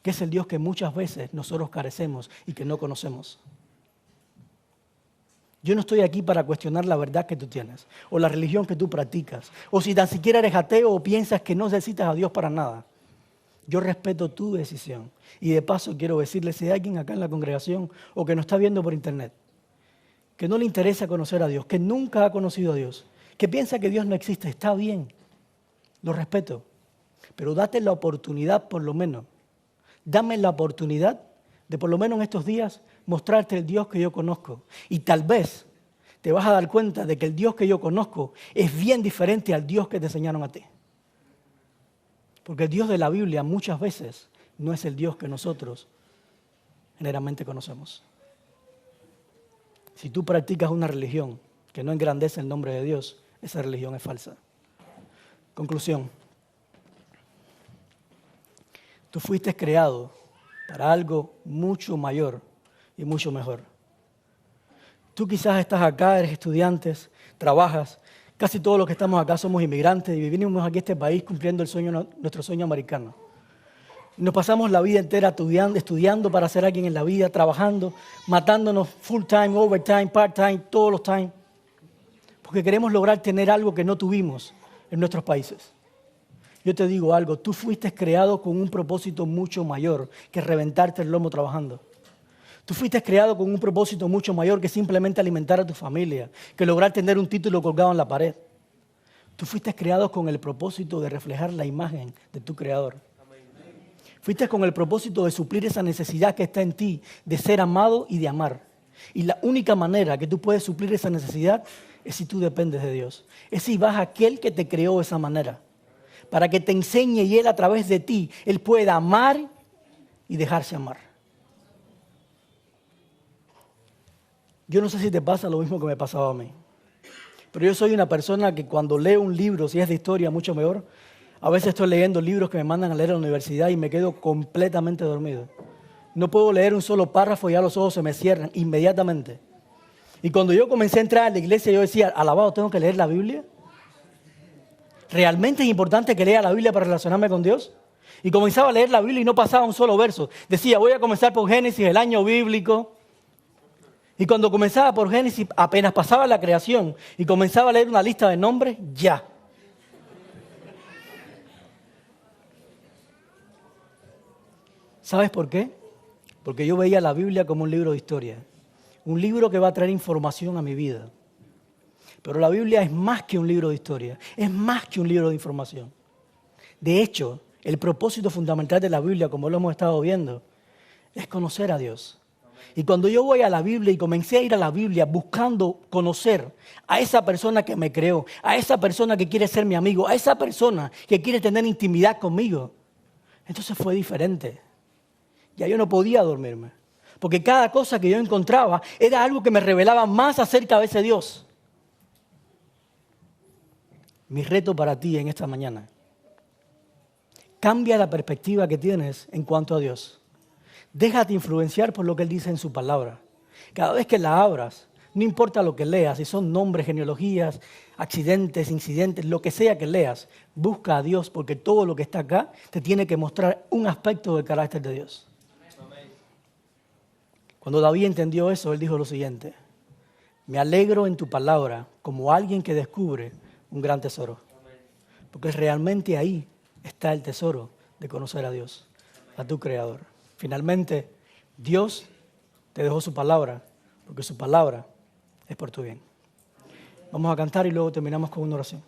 Que es el Dios que muchas veces nosotros carecemos y que no conocemos. Yo no estoy aquí para cuestionar la verdad que tú tienes o la religión que tú practicas o si tan siquiera eres ateo o piensas que no necesitas a Dios para nada. Yo respeto tu decisión. Y de paso quiero decirle, si hay alguien acá en la congregación o que nos está viendo por internet, que no le interesa conocer a Dios, que nunca ha conocido a Dios, que piensa que Dios no existe, está bien, lo respeto. Pero date la oportunidad por lo menos, dame la oportunidad de por lo menos en estos días mostrarte el Dios que yo conozco. Y tal vez te vas a dar cuenta de que el Dios que yo conozco es bien diferente al Dios que te enseñaron a ti. Porque el Dios de la Biblia muchas veces no es el Dios que nosotros generalmente conocemos. Si tú practicas una religión que no engrandece el nombre de Dios, esa religión es falsa. Conclusión. Tú fuiste creado para algo mucho mayor y mucho mejor. Tú quizás estás acá, eres estudiantes, trabajas. Casi todos los que estamos acá somos inmigrantes y vivimos aquí a este país cumpliendo nuestro sueño americano. Nos pasamos la vida entera estudiando para ser alguien en la vida, trabajando, matándonos full time, overtime, part time, todos los time. Porque queremos lograr tener algo que no tuvimos en nuestros países. Yo te digo algo, tú fuiste creado con un propósito mucho mayor que reventarte el lomo trabajando. Tú fuiste creado con un propósito mucho mayor que simplemente alimentar a tu familia, que lograr tener un título colgado en la pared. Tú fuiste creado con el propósito de reflejar la imagen de tu Creador. Fuiste con el propósito de suplir esa necesidad que está en ti, de ser amado y de amar. Y la única manera que tú puedes suplir esa necesidad es si tú dependes de Dios. Es si vas a aquel que te creó de esa manera, para que te enseñe y Él a través de ti, Él pueda amar y dejarse amar. Yo no sé si te pasa lo mismo que me pasaba a mí, pero yo soy una persona que cuando leo un libro, si es de historia, mucho mejor. A veces estoy leyendo libros que me mandan a leer a la universidad y me quedo completamente dormido. No puedo leer un solo párrafo y ya los ojos se me cierran inmediatamente. Y cuando yo comencé a entrar a la iglesia, yo decía, alabado, ¿tengo que leer la Biblia? ¿Realmente es importante que lea la Biblia para relacionarme con Dios? Y comenzaba a leer la Biblia y no pasaba un solo verso. Decía, voy a comenzar por Génesis, el año bíblico. Y cuando comenzaba por Génesis, apenas pasaba la creación y comenzaba a leer una lista de nombres, ya. ¿Sabes por qué? Porque yo veía la Biblia como un libro de historia. Un libro que va a traer información a mi vida. Pero la Biblia es más que un libro de historia. Es más que un libro de información. De hecho, el propósito fundamental de la Biblia, como lo hemos estado viendo, es conocer a Dios. Y cuando yo voy a la Biblia y comencé a ir a la Biblia buscando conocer a esa persona que me creó, a esa persona que quiere ser mi amigo, a esa persona que quiere tener intimidad conmigo, entonces fue diferente. Ya yo no podía dormirme, porque cada cosa que yo encontraba era algo que me revelaba más acerca de ese Dios. Mi reto para ti en esta mañana: cambia la perspectiva que tienes en cuanto a Dios. Déjate influenciar por lo que Él dice en su palabra. Cada vez que la abras, no importa lo que leas, si son nombres, genealogías, accidentes, incidentes, lo que sea que leas, busca a Dios, porque todo lo que está acá te tiene que mostrar un aspecto del carácter de Dios. Cuando David entendió eso, él dijo lo siguiente: me alegro en tu palabra como alguien que descubre un gran tesoro. Porque realmente ahí está el tesoro de conocer a Dios, a tu Creador. Finalmente, Dios te dejó su palabra, porque su palabra es por tu bien. Vamos a cantar y luego terminamos con una oración.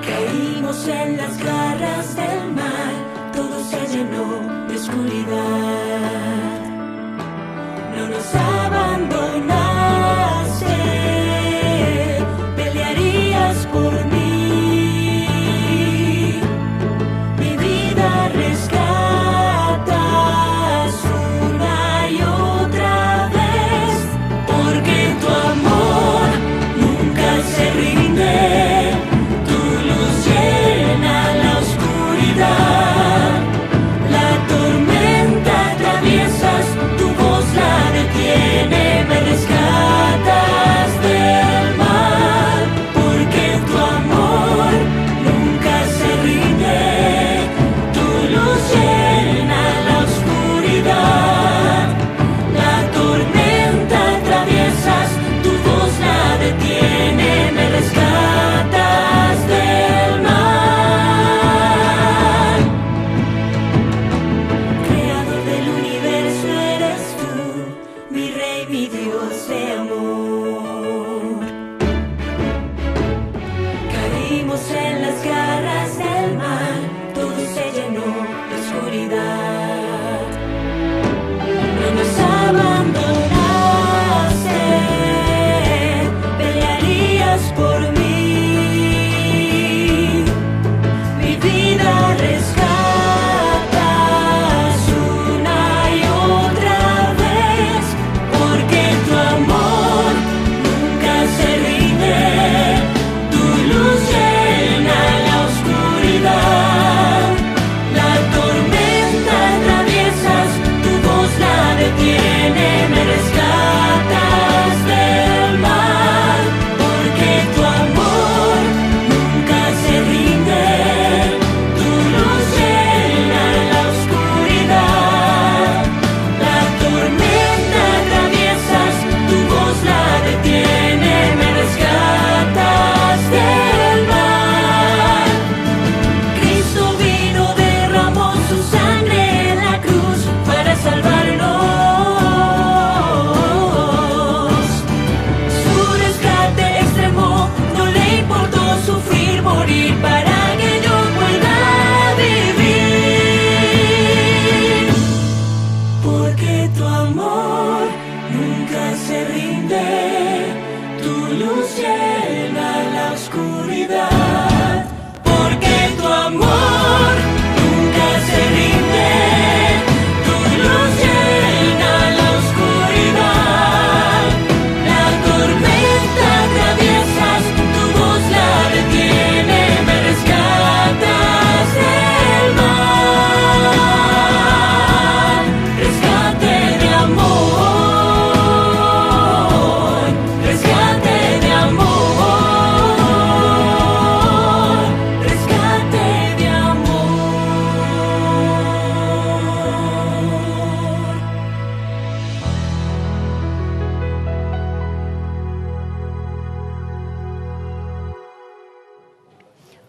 Caímos en las garras del mar, todo se llenó de oscuridad. No nos abandonaste, pelearías por mí. Mi vida rescatas una y otra vez, porque tu amor nunca se rinde. La tormenta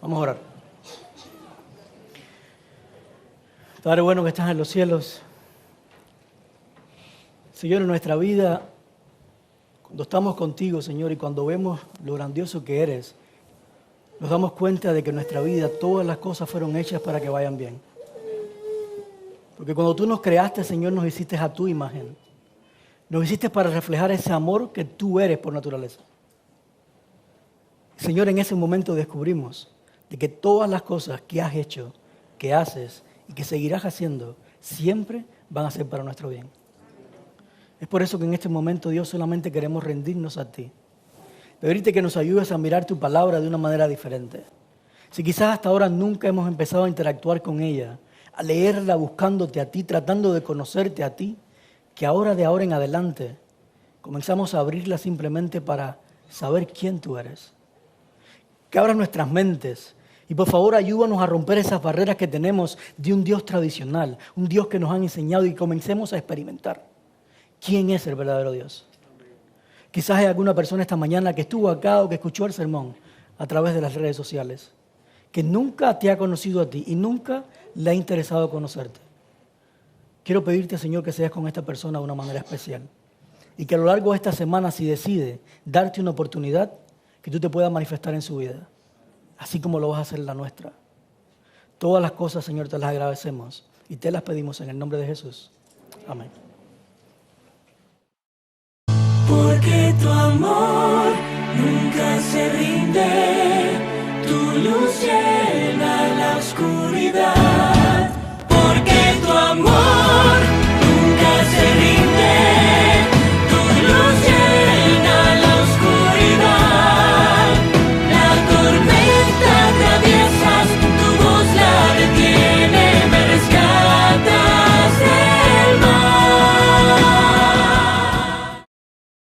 Vamos a orar. Padre bueno que estás en los cielos. Señor, en nuestra vida, cuando estamos contigo, Señor, y cuando vemos lo grandioso que eres, nos damos cuenta de que en nuestra vida todas las cosas fueron hechas para que vayan bien. Porque cuando tú nos creaste, Señor, nos hiciste a tu imagen. Nos hiciste para reflejar ese amor que tú eres por naturaleza. Señor, en ese momento descubrimos de que todas las cosas que has hecho, que haces y que seguirás haciendo, siempre van a ser para nuestro bien. Es por eso que en este momento, Dios, solamente queremos rendirnos a ti. Pedirte que nos ayudes a mirar tu palabra de una manera diferente. Si quizás hasta ahora nunca hemos empezado a interactuar con ella, a leerla buscándote a ti, tratando de conocerte a ti, que ahora de ahora en adelante comenzamos a abrirla simplemente para saber quién tú eres. Que abras nuestras mentes y por favor ayúdanos a romper esas barreras que tenemos de un Dios tradicional, un Dios que nos han enseñado y comencemos a experimentar quién es el verdadero Dios. Quizás hay alguna persona esta mañana que estuvo acá o que escuchó el sermón a través de las redes sociales, que nunca te ha conocido a ti y nunca le ha interesado conocerte. Quiero pedirte, Señor, que seas con esta persona de una manera especial y que a lo largo de esta semana, si decide darte una oportunidad, que tú te puedas manifestar en su vida, así como lo vas a hacer en la nuestra. Todas las cosas, Señor, te las agradecemos y te las pedimos en el nombre de Jesús. Amén. Porque tu amor